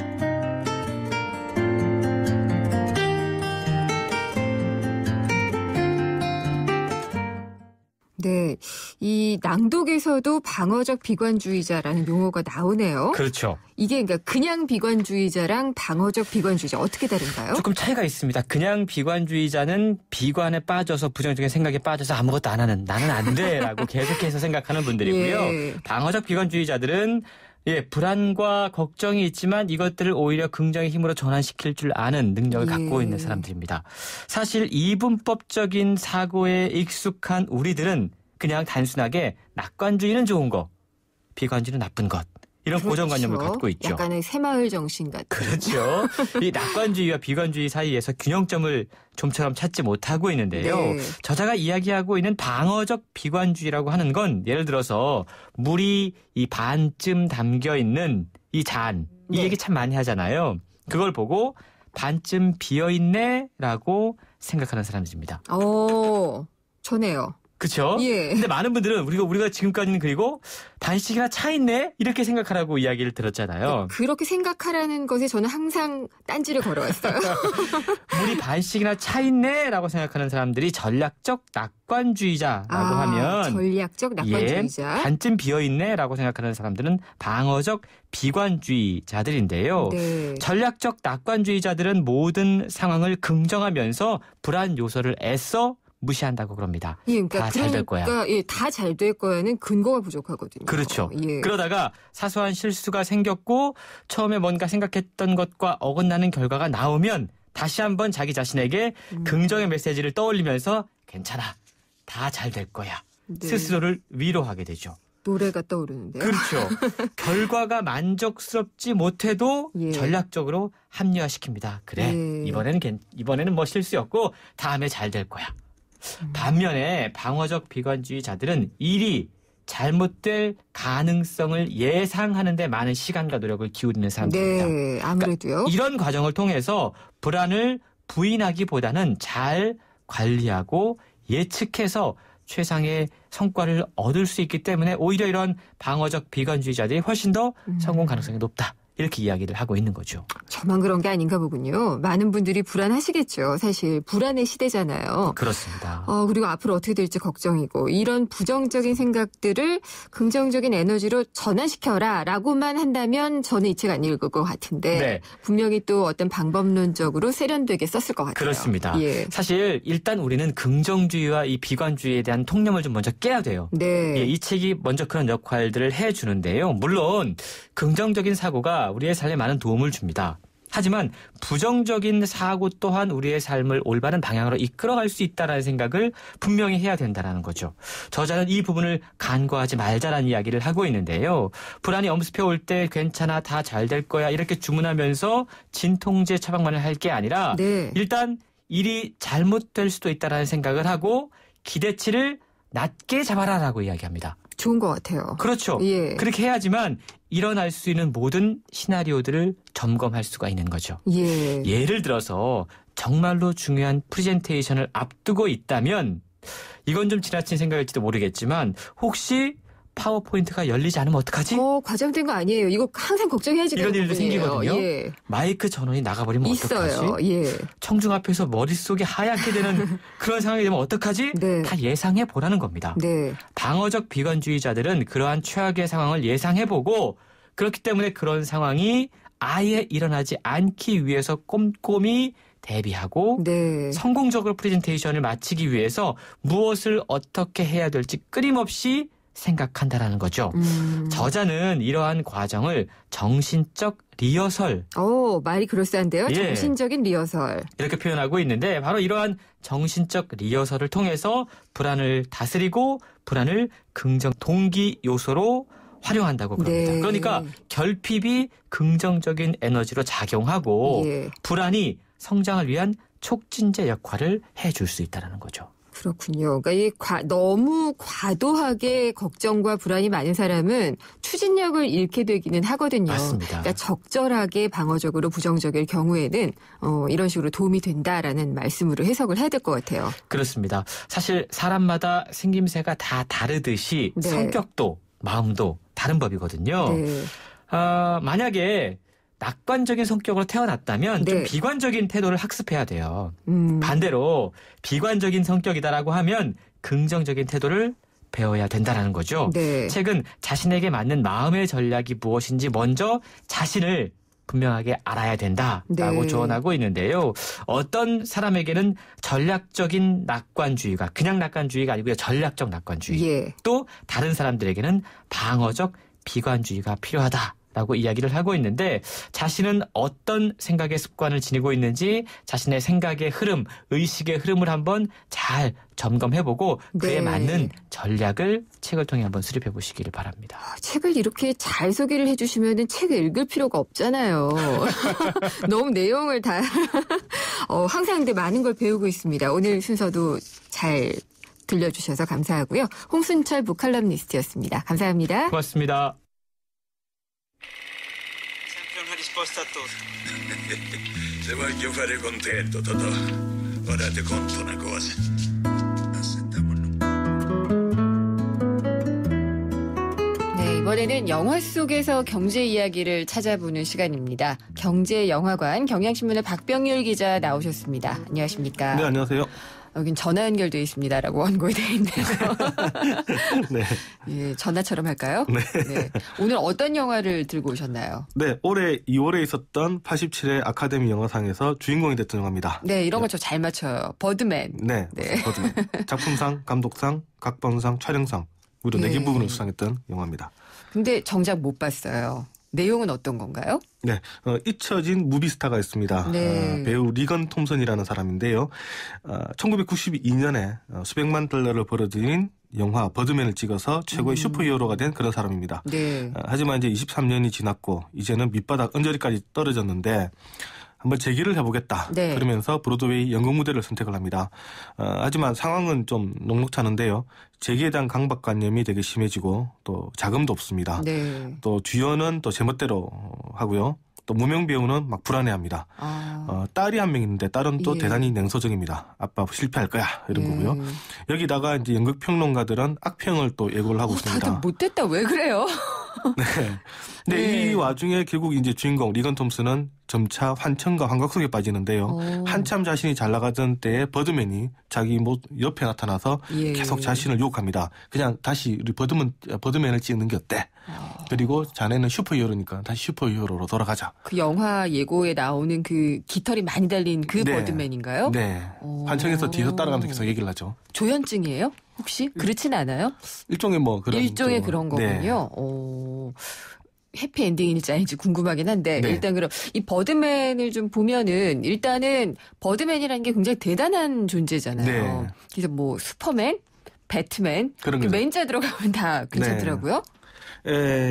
Speaker 2: 네, 이 낭독에서도 방어적 비관주의자라는 용어가 나오네요.
Speaker 13: 그렇죠.
Speaker 2: 이게 그러니까 그냥 비관주의자랑 방어적 비관주의자 어떻게 다른가요?
Speaker 13: 조금 차이가 있습니다. 그냥 비관주의자는 비관에 빠져서 부정적인 생각에 빠져서 아무것도 안 하는 나는 안 돼라고 계속해서 생각하는 분들이고요.
Speaker 2: 예.
Speaker 13: 방어적 비관주의자들은 불안과 걱정이 있지만 이것들을 오히려 긍정의 힘으로 전환시킬 줄 아는 능력을 갖고 있는 사람들입니다. 사실 이분법적인 사고에 익숙한 우리들은 그냥 단순하게 낙관주의는 좋은 거, 비관주의는 나쁜 것. 이런
Speaker 2: 그렇죠.
Speaker 13: 고정관념을 갖고 있죠.
Speaker 2: 약간의 새마을 정신 같은.
Speaker 13: 그렇죠. 이 낙관주의와 비관주의 사이에서 균형점을 좀처럼 찾지 못하고 있는데요.
Speaker 2: 네.
Speaker 13: 저자가 이야기하고 있는 방어적 비관주의라고 하는 건 예를 들어서 물이 이 반쯤 담겨 있는 이 잔, 이
Speaker 2: 네.
Speaker 13: 얘기 참 많이 하잖아요. 그걸 보고 반쯤 비어있네라고 생각하는 사람들입니다.
Speaker 2: 좋네요.
Speaker 13: 그렇죠?
Speaker 2: 예.
Speaker 13: 근데 많은 분들은 우리가 지금까지는 그리고 반씩이나 차 있네 이렇게 생각하라고 이야기를 들었잖아요.
Speaker 2: 그렇게 생각하라는 것에 저는 항상 딴지를 걸어왔어요.
Speaker 13: 물이 반씩이나 차 있네라고 생각하는 사람들이 전략적 낙관주의자라고 하면
Speaker 2: 전략적 낙관주의자.
Speaker 13: 반쯤 비어있네라고 생각하는 사람들은 방어적 비관주의자들인데요.
Speaker 2: 네.
Speaker 13: 전략적 낙관주의자들은 모든 상황을 긍정하면서 불안 요소를 애써 무시한다고 그럽니다.
Speaker 2: 그러니까
Speaker 13: 다 잘 될 거야.
Speaker 2: 다 잘 될 거야는 근거가 부족하거든요.
Speaker 13: 그렇죠.
Speaker 2: 예.
Speaker 13: 그러다가 사소한 실수가 생겼고 처음에 뭔가 생각했던 것과 어긋나는 결과가 나오면 다시 한번 자기 자신에게 긍정의 메시지를 떠올리면서 괜찮아. 다 잘 될 거야.
Speaker 2: 네.
Speaker 13: 스스로를 위로하게 되죠.
Speaker 2: 노래가 떠오르는데요.
Speaker 13: 그렇죠. 결과가 만족스럽지 못해도
Speaker 2: 예.
Speaker 13: 전략적으로 합리화시킵니다. 그래.
Speaker 2: 예.
Speaker 13: 이번에는 뭐 실수였고 다음에 잘 될 거야. 반면에 방어적 비관주의자들은 일이 잘못될 가능성을 예상하는 데 많은 시간과 노력을 기울이는 사람들입니다.
Speaker 2: 네, 아무래도요.
Speaker 13: 그러니까 이런 과정을 통해서 불안을 부인하기보다는 잘 관리하고 예측해서 최상의 성과를 얻을 수 있기 때문에 오히려 이런 방어적 비관주의자들이 훨씬 더 성공 가능성이 높다. 이렇게 이야기를 하고 있는 거죠.
Speaker 2: 저만 그런 게 아닌가 보군요. 많은 분들이 불안하시겠죠. 사실 불안의 시대잖아요.
Speaker 13: 그렇습니다.
Speaker 2: 그리고 앞으로 어떻게 될지 걱정이고 이런 부정적인 생각들을 긍정적인 에너지로 전환시켜라 라고만 한다면 저는 이 책 안 읽을 것 같은데
Speaker 13: 네.
Speaker 2: 분명히 또 어떤 방법론적으로 세련되게 썼을 것 같아요.
Speaker 13: 그렇습니다.
Speaker 2: 예.
Speaker 13: 사실 일단 우리는 긍정주의와 이 비관주의에 대한 통념을 좀 먼저 깨야 돼요.
Speaker 2: 네.
Speaker 13: 이 책이 먼저 그런 역할들을 해주는데요. 물론 긍정적인 사고가 우리의 삶에 많은 도움을 줍니다. 하지만 부정적인 사고 또한 우리의 삶을 올바른 방향으로 이끌어갈 수 있다는 생각을 분명히 해야 된다는 거죠. 저자는 이 부분을 간과하지 말자라는 이야기를 하고 있는데요. 불안이 엄습해 올 때 괜찮아 다 잘 될 거야 이렇게 주문하면서 진통제 처방만을 할 게 아니라
Speaker 2: 네.
Speaker 13: 일단 일이 잘못될 수도 있다는 생각을 하고 기대치를 낮게 잡아라라고 이야기합니다.
Speaker 2: 좋은 것 같아요.
Speaker 13: 그렇죠.
Speaker 2: 예.
Speaker 13: 그렇게 해야지만 일어날 수 있는 모든 시나리오들을 점검할 수가 있는 거죠.
Speaker 2: 예.
Speaker 13: 예를 들어서 정말로 중요한 프레젠테이션을 앞두고 있다면 이건 좀 지나친 생각일지도 모르겠지만 혹시 파워포인트가 열리지 않으면 어떡하지?
Speaker 2: 과장된 거 아니에요. 이거 항상 걱정해야지 되는
Speaker 13: 이런 일도
Speaker 2: 부분이에요.
Speaker 13: 생기거든요.
Speaker 2: 예.
Speaker 13: 마이크 전원이 나가버리면
Speaker 2: 있어요.
Speaker 13: 어떡하지?
Speaker 2: 예.
Speaker 13: 청중 앞에서 머릿속이 하얗게 되는 그런 상황이 되면 어떡하지?
Speaker 2: 네.
Speaker 13: 다 예상해 보라는 겁니다.
Speaker 2: 네.
Speaker 13: 방어적 비관주의자들은 그러한 최악의 상황을 예상해보고 그렇기 때문에 그런 상황이 아예 일어나지 않기 위해서 꼼꼼히 대비하고
Speaker 2: 네.
Speaker 13: 성공적으로 프레젠테이션을 마치기 위해서 무엇을 어떻게 해야 될지 끊임없이 생각한다라는 거죠. 저자는 이러한 과정을 정신적 리허설.
Speaker 2: 말이 그럴싸한데요.
Speaker 13: 예.
Speaker 2: 정신적인 리허설.
Speaker 13: 이렇게 표현하고 있는데 바로 이러한 정신적 리허설을 통해서 불안을 다스리고 불안을 긍정 동기 요소로 활용한다고 그럽니다.
Speaker 2: 네.
Speaker 13: 그러니까 결핍이 긍정적인 에너지로 작용하고
Speaker 2: 예.
Speaker 13: 불안이 성장을 위한 촉진제 역할을 해줄 수 있다는 거죠.
Speaker 2: 그렇군요. 그러니까 너무 과도하게 걱정과 불안이 많은 사람은 추진력을 잃게 되기는 하거든요.
Speaker 13: 맞습니다.
Speaker 2: 그러니까 적절하게 방어적으로 부정적일 경우에는 이런 식으로 도움이 된다라는 말씀으로 해석을 해야 될 것 같아요.
Speaker 13: 그렇습니다. 사실 사람마다 생김새가 다 다르듯이
Speaker 2: 네.
Speaker 13: 성격도 마음도 다른 법이거든요.
Speaker 2: 네.
Speaker 13: 만약에 낙관적인 성격으로 태어났다면
Speaker 2: 네.
Speaker 13: 좀 비관적인 태도를 학습해야 돼요. 반대로 비관적인 성격이다라고 하면 긍정적인 태도를 배워야 된다라는 거죠.
Speaker 2: 네.
Speaker 13: 책은 자신에게 맞는 마음의 전략이 무엇인지 먼저 자신을 분명하게 알아야 된다라고
Speaker 2: 네.
Speaker 13: 조언하고 있는데요. 어떤 사람에게는 전략적인 낙관주의가 그냥 낙관주의가 아니고요. 전략적 낙관주의.
Speaker 2: 예.
Speaker 13: 또 다른 사람들에게는 방어적 비관주의가 필요하다. 라고 이야기를 하고 있는데 자신은 어떤 생각의 습관을 지니고 있는지 자신의 생각의 흐름, 의식의 흐름을 한번 잘 점검해보고 그에
Speaker 2: 네.
Speaker 13: 맞는 전략을 책을 통해 한번 수립해 보시기를 바랍니다.
Speaker 2: 책을 이렇게 잘 소개를 해주시면 책을 읽을 필요가 없잖아요. 너무 내용을 다 항상 근데 많은 걸 배우고 있습니다. 오늘 순서도 잘 들려주셔서 감사하고요. 홍순철 북칼럼니스트였습니다. 감사합니다.
Speaker 13: 고맙습니다.
Speaker 14: Se voglio fare contento, Totò. Ora ti conto una cosa.
Speaker 2: 네, 이번에는 영화 속에서 경제 이야기를 찾아보는 시간입니다. 경제영화관 경향신문의 박병률 기자 나오셨습니다. 안녕하십니까?
Speaker 15: 네, 안녕하세요.
Speaker 2: 여긴 전화 연결되어 있습니다라고 원고에 되어 있네요.
Speaker 15: 네.
Speaker 2: 예, 전화처럼 할까요?
Speaker 15: 네.
Speaker 2: 네. 오늘 어떤 영화를 들고 오셨나요?
Speaker 15: 네, 올해 2월에 있었던 87회 아카데미 영화상에서 주인공이 됐던 영화입니다.
Speaker 2: 네, 이런 거 저 잘 맞춰요. 버드맨.
Speaker 15: 네,
Speaker 2: 네.
Speaker 15: 버드맨. 작품상, 감독상, 각본상, 촬영상 무려 4개 부분을 수상했던 영화입니다.
Speaker 2: 근데 정작 못 봤어요. 내용은 어떤 건가요?
Speaker 15: 네, 잊혀진 무비스타가 있습니다.
Speaker 2: 네.
Speaker 15: 배우 리건 톰슨이라는 사람인데요. 1992년에 수백만 달러를 벌어들인 영화 버드맨을 찍어서 최고의 슈퍼히어로가 된 그런 사람입니다.
Speaker 2: 네.
Speaker 15: 하지만 이제 23년이 지났고 이제는 밑바닥 언저리까지 떨어졌는데 한번 재기를 해보겠다.
Speaker 2: 네.
Speaker 15: 그러면서 브로드웨이 연극 무대를 선택을 합니다. 하지만 상황은 좀 녹록치 않은데요. 재기에 대한 강박관념이 되게 심해지고 또 자금도 없습니다.
Speaker 2: 네.
Speaker 15: 또 주연은 또 제멋대로 하고요. 또 무명 배우는 막 불안해합니다. 딸이 한 명 있는데 딸은 또
Speaker 2: 예.
Speaker 15: 대단히 냉소적입니다. 아빠 실패할 거야 이런 거고요. 여기다가 이제 연극 평론가들은 악평을 또 예고를 하고 있습니다.
Speaker 2: 다들 못됐다 왜 그래요?
Speaker 15: 네. 근데
Speaker 2: 네.
Speaker 15: 이 와중에 결국 이제 주인공 리건 톰슨은 점차 환청과 환각 속에 빠지는데요. 한참 자신이 잘 나가던 때에 버드맨이 자기 옆에 나타나서
Speaker 2: 예.
Speaker 15: 계속 자신을 유혹합니다. 그냥 다시 우리 버드맨을 찍는 게 어때? 그리고 자네는 슈퍼히어로니까 다시 슈퍼히어로로 돌아가자.
Speaker 2: 그 영화 예고에 나오는 그 깃털이 많이 달린 그
Speaker 15: 네.
Speaker 2: 버드맨인가요?
Speaker 15: 네. 환청에서 뒤에서 따라가면서 계속 얘기를 하죠.
Speaker 2: 조현증이에요? 혹시? 그렇진 않아요?
Speaker 15: 일종의 그런.
Speaker 2: 일종의 그런
Speaker 15: 네.
Speaker 2: 거군요. 해피엔딩일지 아닌지 궁금하긴 한데
Speaker 15: 네.
Speaker 2: 일단 그럼 이 버드맨을 좀 보면은 일단은 버드맨이라는 게 굉장히 대단한 존재잖아요.
Speaker 15: 네.
Speaker 2: 그래서 슈퍼맨, 배트맨
Speaker 15: 그런
Speaker 2: 그
Speaker 15: 거죠.
Speaker 2: 맨자 들어가면 다 괜찮더라고요.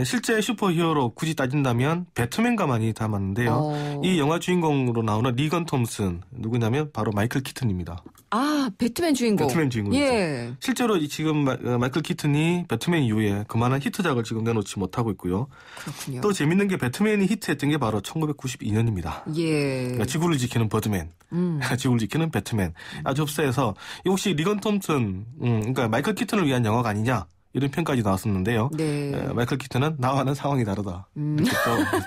Speaker 15: 실제 슈퍼히어로 굳이 따진다면 배트맨과 많이 닮았는데요. 이 영화 주인공으로 나오는 리건 톰슨 누구냐면 바로 마이클 키튼입니다.
Speaker 2: 아, 배트맨 주인공.
Speaker 15: 배트맨 주인공이죠.
Speaker 2: 예.
Speaker 15: 실제로 지금 마이클 키튼이 배트맨 이후에 그만한 히트작을 지금 내놓지 못하고 있고요.
Speaker 2: 그렇군요.
Speaker 15: 또 재밌는 게 배트맨이 히트했던 게 바로 1992년입니다.
Speaker 2: 예.
Speaker 15: 그러니까 지구를 지키는 버드맨, 지구를 지키는 배트맨. 아주 흡사해서 혹시 리건 톰슨, 그러니까 마이클 키튼을 위한 영화가 아니냐? 이런 평까지 나왔었는데요.
Speaker 2: 네.
Speaker 15: 마이클 키튼은 나와는 상황이 다르다. 이렇게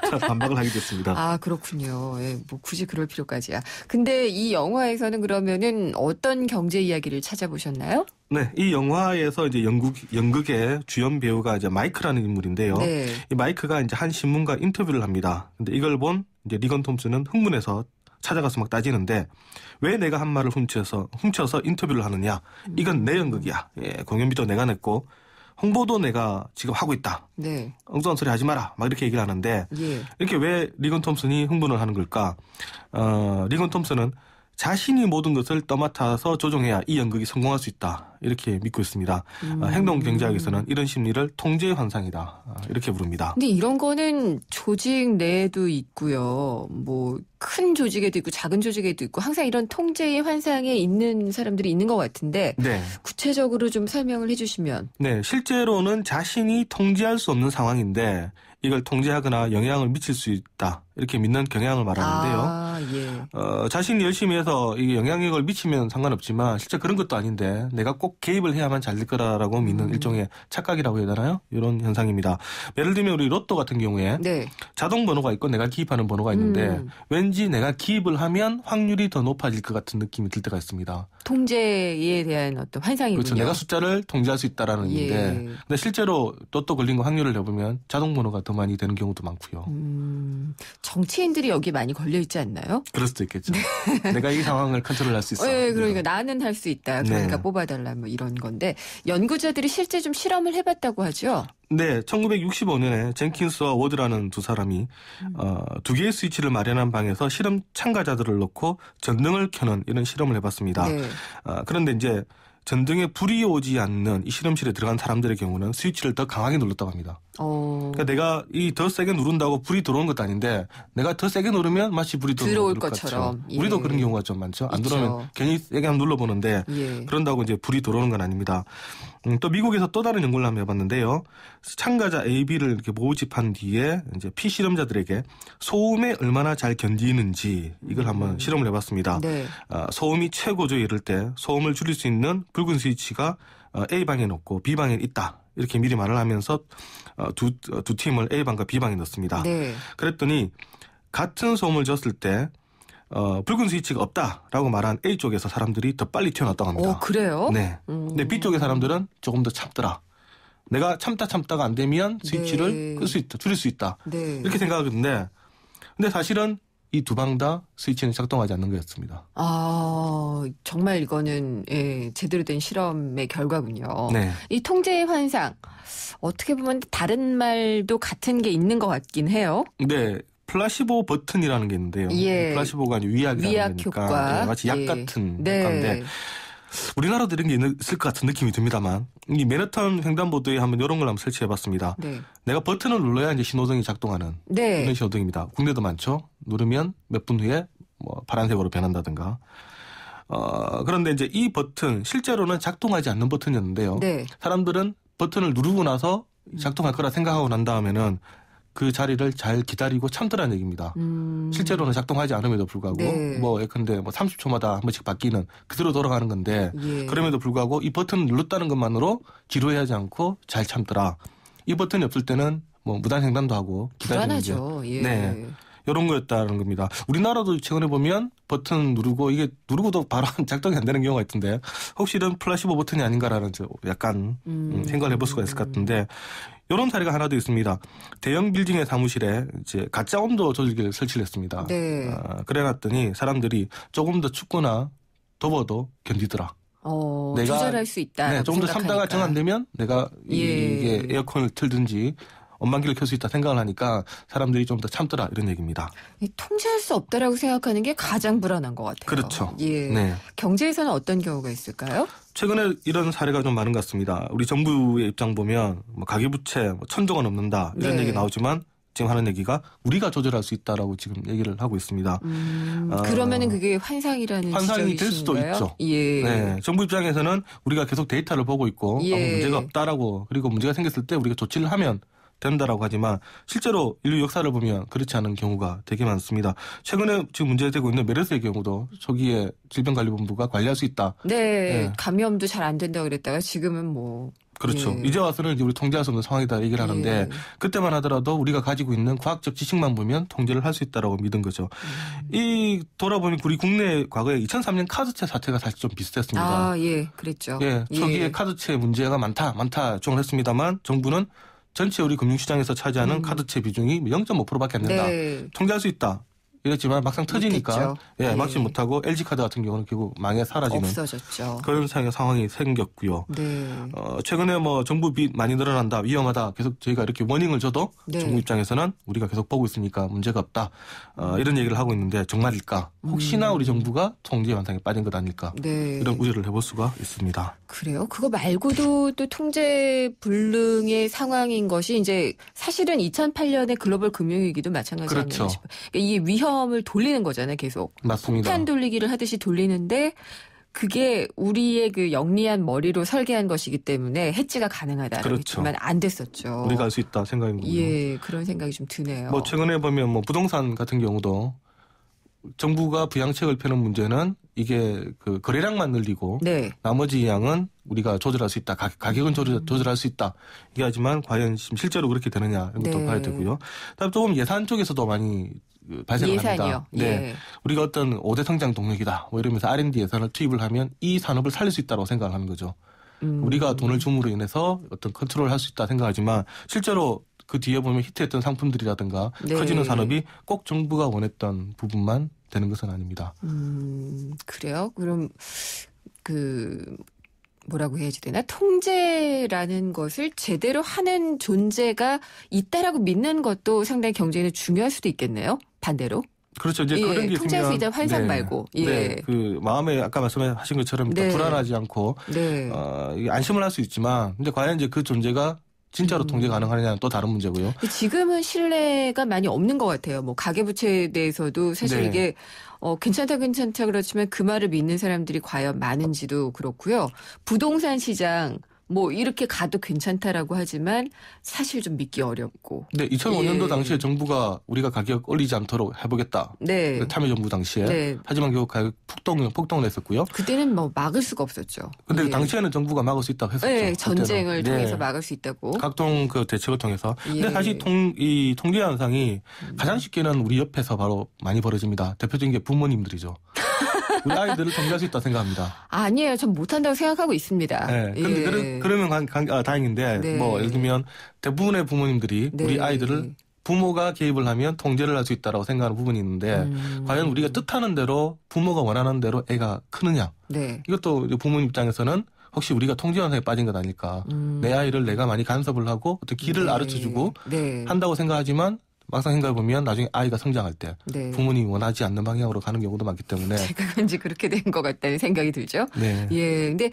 Speaker 15: 또 반박을 하게 됐습니다.
Speaker 2: 아, 그렇군요. 예, 뭐 굳이 그럴 필요까지야. 근데 이 영화에서는 그러면은 어떤 경제 이야기를 찾아보셨나요?
Speaker 15: 네, 이 영화에서 이제 연극의 주연 배우가 이제 마이크라는 인물인데요.
Speaker 2: 네.
Speaker 15: 이 마이크가 이제 한 신문과 인터뷰를 합니다. 근데 이걸 본 이제 리건 톰슨은 흥분해서 찾아가서 막 따지는데 왜 내가 한 말을 훔쳐서 인터뷰를 하느냐? 이건 내 연극이야. 예, 공연비도 내가 냈고 홍보도 내가 지금 하고 있다.
Speaker 2: 네.
Speaker 15: 엉뚱한 소리 하지 마라. 막 이렇게 얘기를 하는데
Speaker 2: 예.
Speaker 15: 이렇게 왜 리건 톰슨이 흥분을 하는 걸까? 리건 톰슨은 자신이 모든 것을 떠맡아서 조종해야 이 연극이 성공할 수 있다. 이렇게 믿고 있습니다. 행동경제학에서는 이런 심리를 통제 환상이다. 이렇게 부릅니다.
Speaker 2: 근데 이런 거는 조직 내에도 있고요. 뭐 큰 조직에도 있고 작은 조직에도 있고 항상 이런 통제의 환상에 있는 사람들이 있는 것 같은데
Speaker 15: 네.
Speaker 2: 구체적으로 좀 설명을 해주시면.
Speaker 15: 네, 실제로는 자신이 통제할 수 없는 상황인데 이걸 통제하거나 영향을 미칠 수 있다. 이렇게 믿는 경향을 말하는데요.
Speaker 2: 아, 예.
Speaker 15: 자신이 열심히 해서 이게 영향력을 미치면 상관없지만 실제 그런 것도 아닌데 내가 꼭 개입을 해야만 잘 될 거라고 믿는 일종의 착각이라고 해야 되나요? 이런 현상입니다. 예를 들면 우리 로또 같은 경우에
Speaker 2: 네.
Speaker 15: 자동 번호가 있고 내가 기입하는 번호가 있는데 왠지 내가 기입을 하면 확률이 더 높아질 것 같은 느낌이 들 때가 있습니다.
Speaker 2: 통제에 대한 어떤 환상이군요.
Speaker 15: 그렇죠. 내가 숫자를 통제할 수 있다라는 의미인데 근데 실제로 로또 걸린 거 확률을 내보면 자동 번호가 더 많이 되는 경우도 많고요.
Speaker 2: 정치인들이 여기에 많이 걸려 있지 않나요?
Speaker 15: 그럴 수도 있겠죠. 내가 이 상황을 컨트롤할 수 있어.
Speaker 2: 네, 그러니까 나는 할 수 있다. 그러니까
Speaker 15: 네.
Speaker 2: 뽑아달라 뭐 이런 건데 연구자들이 실제 좀 실험을 해봤다고 하죠.
Speaker 15: 네, 1965년에 젠킨스와 워드라는 두 사람이 두 개의 스위치를 마련한 방에서 실험 참가자들을 넣고 전등을 켜는 이런 실험을 해봤습니다.
Speaker 2: 네.
Speaker 15: 그런데 이제 전등에 불이 오지 않는 이 실험실에 들어간 사람들의 경우는 스위치를 더 강하게 눌렀다고 합니다. 그러니까 내가 이 더 세게 누른다고 불이 들어오는 것도 아닌데 내가 더 세게 누르면 마치 불이
Speaker 2: 들어올 것처럼.
Speaker 15: 예. 우리도 그런 경우가 좀 많죠. 안 들어오면 괜히 세게 한번 눌러보는데 그런다고 이제 불이 들어오는 건 아닙니다. 또 미국에서 또 다른 연구를 한번 해봤는데요. 참가자 A, B를 이렇게 모집한 뒤에 이제 피실험자들에게 소음에 얼마나 잘 견디는지 이걸 한번 실험을 해봤습니다.
Speaker 2: 네.
Speaker 15: 소음이 최고죠. 이럴 때 소음을 줄일 수 있는 붉은 스위치가 A방에 넣고 B방에 있다. 이렇게 미리 말을 하면서 두 팀을 A방과 B방에 넣습니다.
Speaker 2: 네.
Speaker 15: 그랬더니 같은 소음을 줬을 때 붉은 스위치가 없다라고 말한 A 쪽에서 사람들이 더 빨리 튀어나왔다고 합니다.
Speaker 2: 그래요?
Speaker 15: 네. 근데 B 쪽의 사람들은 조금 더 참더라. 내가 참다가 안 되면 스위치를 끌 수 있다, 줄일 수 있다.
Speaker 2: 네.
Speaker 15: 이렇게 생각하거든요. 근데 사실은 이 두 방 다 스위치는 작동하지 않는 거였습니다.
Speaker 2: 정말 이거는 제대로 된 실험의 결과군요.
Speaker 15: 네.
Speaker 2: 이 통제의 환상 어떻게 보면 다른 말도 같은 게 있는 것 같긴 해요.
Speaker 15: 네. 플라시보 버튼이라는 게 있는데요. 플라시보가 아니고 위약
Speaker 2: 효과.
Speaker 15: 마치 약 같은
Speaker 2: 네.
Speaker 15: 효과인데 우리나라도 이런 게 있을 것 같은 느낌이 듭니다만 이 맨하탄 횡단보도에 한번 이런 걸 한번 설치해봤습니다.
Speaker 2: 네.
Speaker 15: 내가 버튼을 눌러야 이제 신호등이 작동하는 이런 신호등입니다. 국내도 많죠. 누르면 몇 분 후에 뭐 파란색으로 변한다든가. 그런데 이제 이 버튼 실제로는 작동하지 않는 버튼이었는데요.
Speaker 2: 네.
Speaker 15: 사람들은 버튼을 누르고 나서 작동할 거라 생각하고 난 다음에는 그 자리를 잘 기다리고 참더라는 얘기입니다. 실제로는 작동하지 않음에도 불구하고 뭐 예컨대 뭐 30초마다 한 번씩 바뀌는 그대로 돌아가는 건데 그럼에도 불구하고 이 버튼을 눌렀다는 것만으로 지루해하지 않고 잘 참더라. 이 버튼이 없을 때는 뭐 무단횡단도 하고 기다리는 게 네. 이런 거였다는 겁니다. 우리나라도 최근에 보면 버튼 누르고 이게 누르고도 바로 작동이 안 되는 경우가 있던데 혹시 이런 플라시보 버튼이 아닌가라는 약간 생각을 해볼 수가 있을 것 같은데 이런 사례가 하나 더 있습니다. 대형 빌딩의 사무실에 이제 가짜 온도 조절기를 설치를 했습니다.
Speaker 2: 네.
Speaker 15: 그래놨더니 사람들이 조금 더 춥거나 더워도 견디더라.
Speaker 2: 내가 조절할 수 있다.
Speaker 15: 네, 조금 더 참다가 정 안 되면 내가 이게 에어컨을 틀든지 온방기를 켤 수 있다 생각을 하니까 사람들이 좀 더 참더라 이런 얘기입니다.
Speaker 2: 통제할 수 없다라고 생각하는 게 가장 불안한 것 같아요.
Speaker 15: 그렇죠.
Speaker 2: 네. 경제에서는 어떤 경우가 있을까요?
Speaker 15: 최근에 이런 사례가 좀 많은 것 같습니다. 우리 정부의 입장 보면 뭐 가계부채 뭐 1,000조가 넘는다 이런 얘기 나오지만 지금 하는 얘기가 우리가 조절할 수 있다라고 지금 얘기를 하고 있습니다.
Speaker 2: 그러면은 그게 환상이
Speaker 15: 될 수도 있죠.
Speaker 2: 예.
Speaker 15: 네, 정부 입장에서는 우리가 계속 데이터를 보고 있고 아무 문제가 없다라고 그리고 문제가 생겼을 때 우리가 조치를 하면 된다라고 하지만 실제로 인류 역사를 보면 그렇지 않은 경우가 되게 많습니다. 최근에 지금 문제되고 있는 메르스의 경우도 초기에 질병관리본부가 관리할 수 있다.
Speaker 2: 네. 감염도 잘 안 된다고 그랬다가 지금은 뭐
Speaker 15: 그렇죠. 이제 와서는 이제 우리 통제할 수 없는 상황이다 얘기를 하는데 그때만 하더라도 우리가 가지고 있는 과학적 지식만 보면 통제를 할 수 있다라고 믿은 거죠. 이 돌아보니 우리 국내 과거에 2003년 카드채 사태가 사실 좀 비슷했습니다.
Speaker 2: 아, 예, 그랬죠.
Speaker 15: 예, 초기에 카드채 문제가 많다 주장을 했습니다만 정부는 전체 우리 금융시장에서 차지하는 카드채 비중이 0.5%밖에 안 된다. 통제할 수 있다. 이랬지만 막상 터지니까 막지 못하고 LG카드 같은 경우는 결국 망해 사라지는
Speaker 2: 없어졌죠.
Speaker 15: 그런 상황이 생겼고요. 최근에 뭐 정부 빚 많이 늘어난다, 위험하다 계속 저희가 이렇게 워닝을 줘도 정부 입장에서는 우리가 계속 보고 있으니까 문제가 없다. 이런 얘기를 하고 있는데 정말일까? 혹시나 우리 정부가 통제 현상에 빠진 것 아닐까? 이런 우려를 해볼 수가 있습니다.
Speaker 2: 그래요? 그거 말고도 또 통제 불능의 상황인 것이 이제 사실은 2008년의 글로벌 금융위기도 마찬가지 아니에요? 그러니까 이 위험을 돌리는 거잖아요, 계속.
Speaker 15: 맞습니다.
Speaker 2: 폭탄 돌리기를 하듯이 돌리는데 그게 우리의 그 영리한 머리로 설계한 것이기 때문에 해지가 가능하다라고 했지만 안 됐었죠.
Speaker 15: 우리가 할 수 있다 생각입니다.
Speaker 2: 예, 그런 생각이 좀 드네요.
Speaker 15: 뭐 최근에 보면 뭐 부동산 같은 경우도 정부가 부양책을 펴는 문제는 이게 그 거래량만 늘리고 나머지 양은 우리가 조절할 수 있다. 가격은 조절할 수 있다. 얘기하지만 과연 실제로 그렇게 되느냐 이런 것도 봐야 되고요. 그다음에 조금 예산 쪽에서도 많이 발생을 합니다. 우리가 어떤 5대 성장 동력이다. 뭐 이러면서 R&D 예산을 투입을 하면 이 산업을 살릴 수 있다고 생각을 하는 거죠. 우리가 돈을 줌으로 인해서 어떤 컨트롤을 할 수 있다 생각하지만 실제로 그 뒤에 보면 히트했던 상품들이라든가 커지는 산업이 꼭 정부가 원했던 부분만 되는 것은 아닙니다.
Speaker 2: 그래요? 그럼 뭐라고 해야지 되나? 통제라는 것을 제대로 하는 존재가 있다라고 믿는 것도 상당히 경제에는 중요할 수도 있겠네요. 반대로.
Speaker 15: 그렇죠. 이제 그런 게
Speaker 2: 통제할 수 있다는 환상 말고.
Speaker 15: 그 마음에 아까 말씀하신 것처럼 불안하지 않고 안심을 할 수 있지만 근데 과연 이제 그 존재가 진짜로 통제 가능하느냐는 또 다른 문제고요.
Speaker 2: 지금은 신뢰가 많이 없는 것 같아요. 뭐 가계부채에 대해서도 사실 이게 괜찮다 그렇지만 그 말을 믿는 사람들이 과연 많은지도 그렇고요. 부동산 시장 뭐 이렇게 가도 괜찮다라고 하지만 사실 좀 믿기 어렵고.
Speaker 15: 네, 2005년도 당시에 정부가 우리가 가격 올리지 않도록 해보겠다. 참여정부 당시에. 하지만 결국 가격 폭등을 했었고요.
Speaker 2: 그때는 뭐 막을 수가 없었죠.
Speaker 15: 근데 당시에는 정부가 막을 수 있다고 했었죠.
Speaker 2: 네, 전쟁을 통해서 막을 수 있다고.
Speaker 15: 각종 그 대책을 통해서. 근데 사실 이 통제 현상이 가장 쉽게는 우리 옆에서 바로 많이 벌어집니다. 대표적인 게 부모님들이죠. 우리 아이들을 통제할 수 있다 생각합니다.
Speaker 2: 아니에요. 전 못한다고 생각하고 있습니다.
Speaker 15: 그런데 그러면 다행인데 뭐 예를 들면 대부분의 부모님들이 우리 아이들을 부모가 개입을 하면 통제를 할 수 있다고 생각하는 부분이 있는데 과연 우리가 뜻하는 대로 부모가 원하는 대로 애가 크느냐. 이것도 부모님 입장에서는 혹시 우리가 통제 현상에 빠진 것 아닐까. 내 아이를 내가 많이 간섭을 하고 어떤 길을 가르쳐주고 한다고 생각하지만 막상 생각해보면 나중에 아이가 성장할 때 부모님이 원하지 않는 방향으로 가는 경우도 많기 때문에
Speaker 2: 제가 왠지 그렇게 된 것 같다는 생각이 들죠. 근데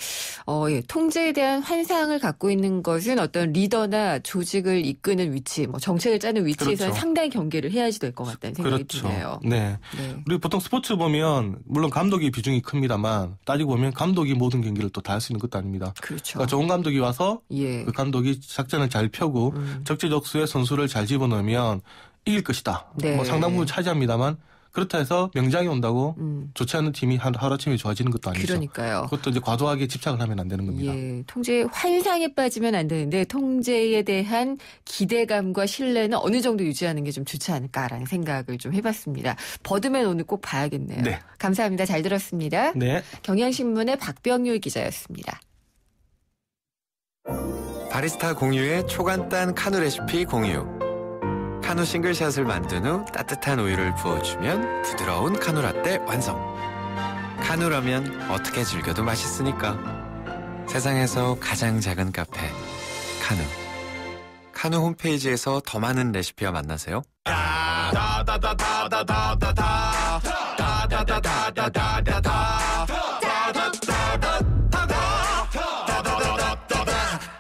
Speaker 2: 통제에 대한 환상을 갖고 있는 것은 어떤 리더나 조직을 이끄는 위치, 뭐 정책을 짜는 위치에서는 상당히 경계를 해야지 될 것 같다는 생각이 드네요.
Speaker 15: 우리 보통 스포츠 보면 물론 감독이 비중이 큽니다만 따지고 보면 감독이 모든 경기를 또 다 할 수 있는 것도 아닙니다. 그러니까 좋은 감독이 와서 그 감독이 작전을 잘 펴고 적재적소에 선수를 잘 집어넣으면 이길 것이다. 뭐 상당 부분 차지합니다만 그렇다 해서 명장이 온다고 좋지 않은 팀이 하루아침에 좋아지는 것도 아니죠.
Speaker 2: 그러니까요.
Speaker 15: 그것도 이제 과도하게 집착을 하면 안 되는 겁니다.
Speaker 2: 통제의 환상에 빠지면 안 되는데 통제에 대한 기대감과 신뢰는 어느 정도 유지하는 게 좀 좋지 않을까라는 생각을 좀 해봤습니다. 버드맨 오늘 꼭 봐야겠네요. 감사합니다. 잘 들었습니다. 경향신문의 박병률 기자였습니다.
Speaker 16: 바리스타 공유의 초간단 카누 레시피 공유. 카누 싱글샷을 만든 후 따뜻한 우유를 부어주면 부드러운 카누 라떼 완성. 카누라면 어떻게 즐겨도 맛있으니까. 세상에서 가장 작은 카페 카누. 카누 홈페이지에서 더 많은 레시피와 만나세요.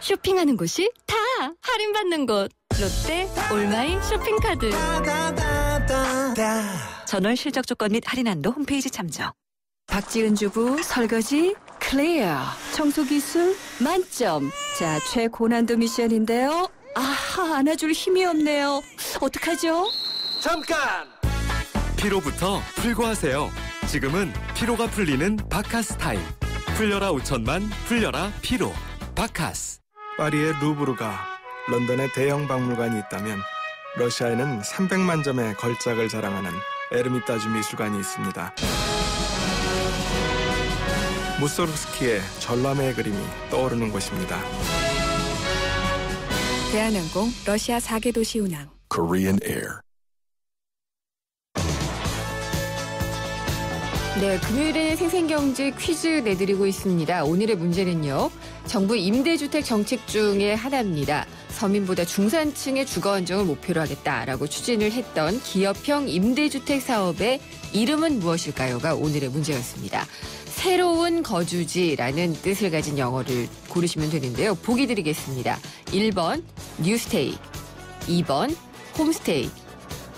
Speaker 10: 쇼핑하는 곳이 다 할인받는 곳. 롯데 올마이 쇼핑카드.
Speaker 1: 전월 실적 조건 및 할인 한도 홈페이지 참조. 박지은 주부 설거지 클리어. 청소기술 만점. 자, 최고난도 미션인데요. 안아줄 힘이 없네요. 어떡하죠?
Speaker 17: 잠깐! 피로부터 풀고 하세요. 지금은 피로가 풀리는 바카스 타임. 풀려라 5천만, 풀려라 피로. 바카스.
Speaker 5: 파리의 루브르가 런던의 대형 박물관이 있다면 러시아에는 300만 점의 걸작을 자랑하는 에르미타주 미술관이 있습니다. 무소르스키의 전람회의 그림이 떠오르는 곳입니다.
Speaker 6: 대한항공 러시아 4개 도시 운항.
Speaker 9: Korean Air.
Speaker 2: 네, 금요일에 생생경제 퀴즈 내드리고 있습니다. 오늘의 문제는요. 정부 임대주택 정책 중에 하나입니다. 서민보다 중산층의 주거 안정을 목표로 하겠다라고 추진을 했던 기업형 임대주택 사업의 이름은 무엇일까요가 오늘의 문제였습니다. 새로운 거주지라는 뜻을 가진 영어를 고르시면 되는데요. 보기 드리겠습니다. 1번 뉴스테이, 2번 홈스테이,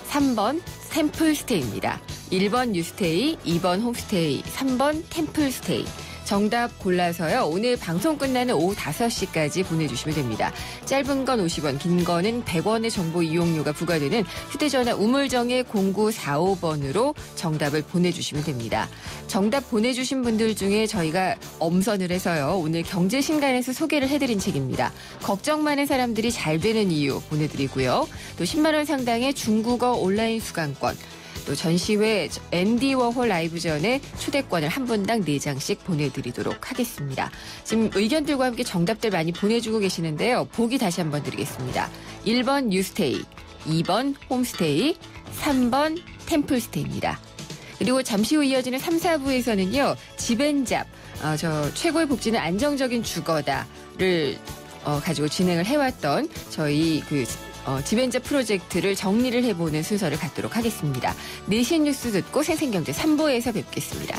Speaker 2: 3번 템플스테이입니다. 1번 뉴스테이, 2번 홈스테이, 3번 템플스테이. 정답 골라서요. 오늘 방송 끝나는 오후 5시까지 보내주시면 됩니다. 짧은 건 50원, 긴 거는 100원의 정보 이용료가 부과되는 휴대전화 우물정의 0945번으로 정답을 보내주시면 됩니다. 정답 보내주신 분들 중에 저희가 엄선을 해서요. 오늘 경제신간에서 소개를 해드린 책입니다. 걱정 많은 사람들이 잘 되는 이유 보내드리고요. 또 10만 원 상당의 중국어 온라인 수강권, 또 전시회 앤디 워홀 라이브전에 초대권을 한 분당 4장씩 보내드리도록 하겠습니다. 지금 의견들과 함께 정답들 많이 보내주고 계시는데요. 보기 다시 한번 드리겠습니다. 1번 뉴스테이, 2번 홈스테이, 3번 템플스테이입니다. 그리고 잠시 후 이어지는 3, 4부에서는요. 집앤잡, 최고의 복지는 안정적인 주거다를 가지고 진행을 해왔던 저희 집앤잡 프로젝트를 정리를 해보는 순서를 갖도록 하겠습니다. 내신 뉴스 듣고 생생경제 3부에서 뵙겠습니다.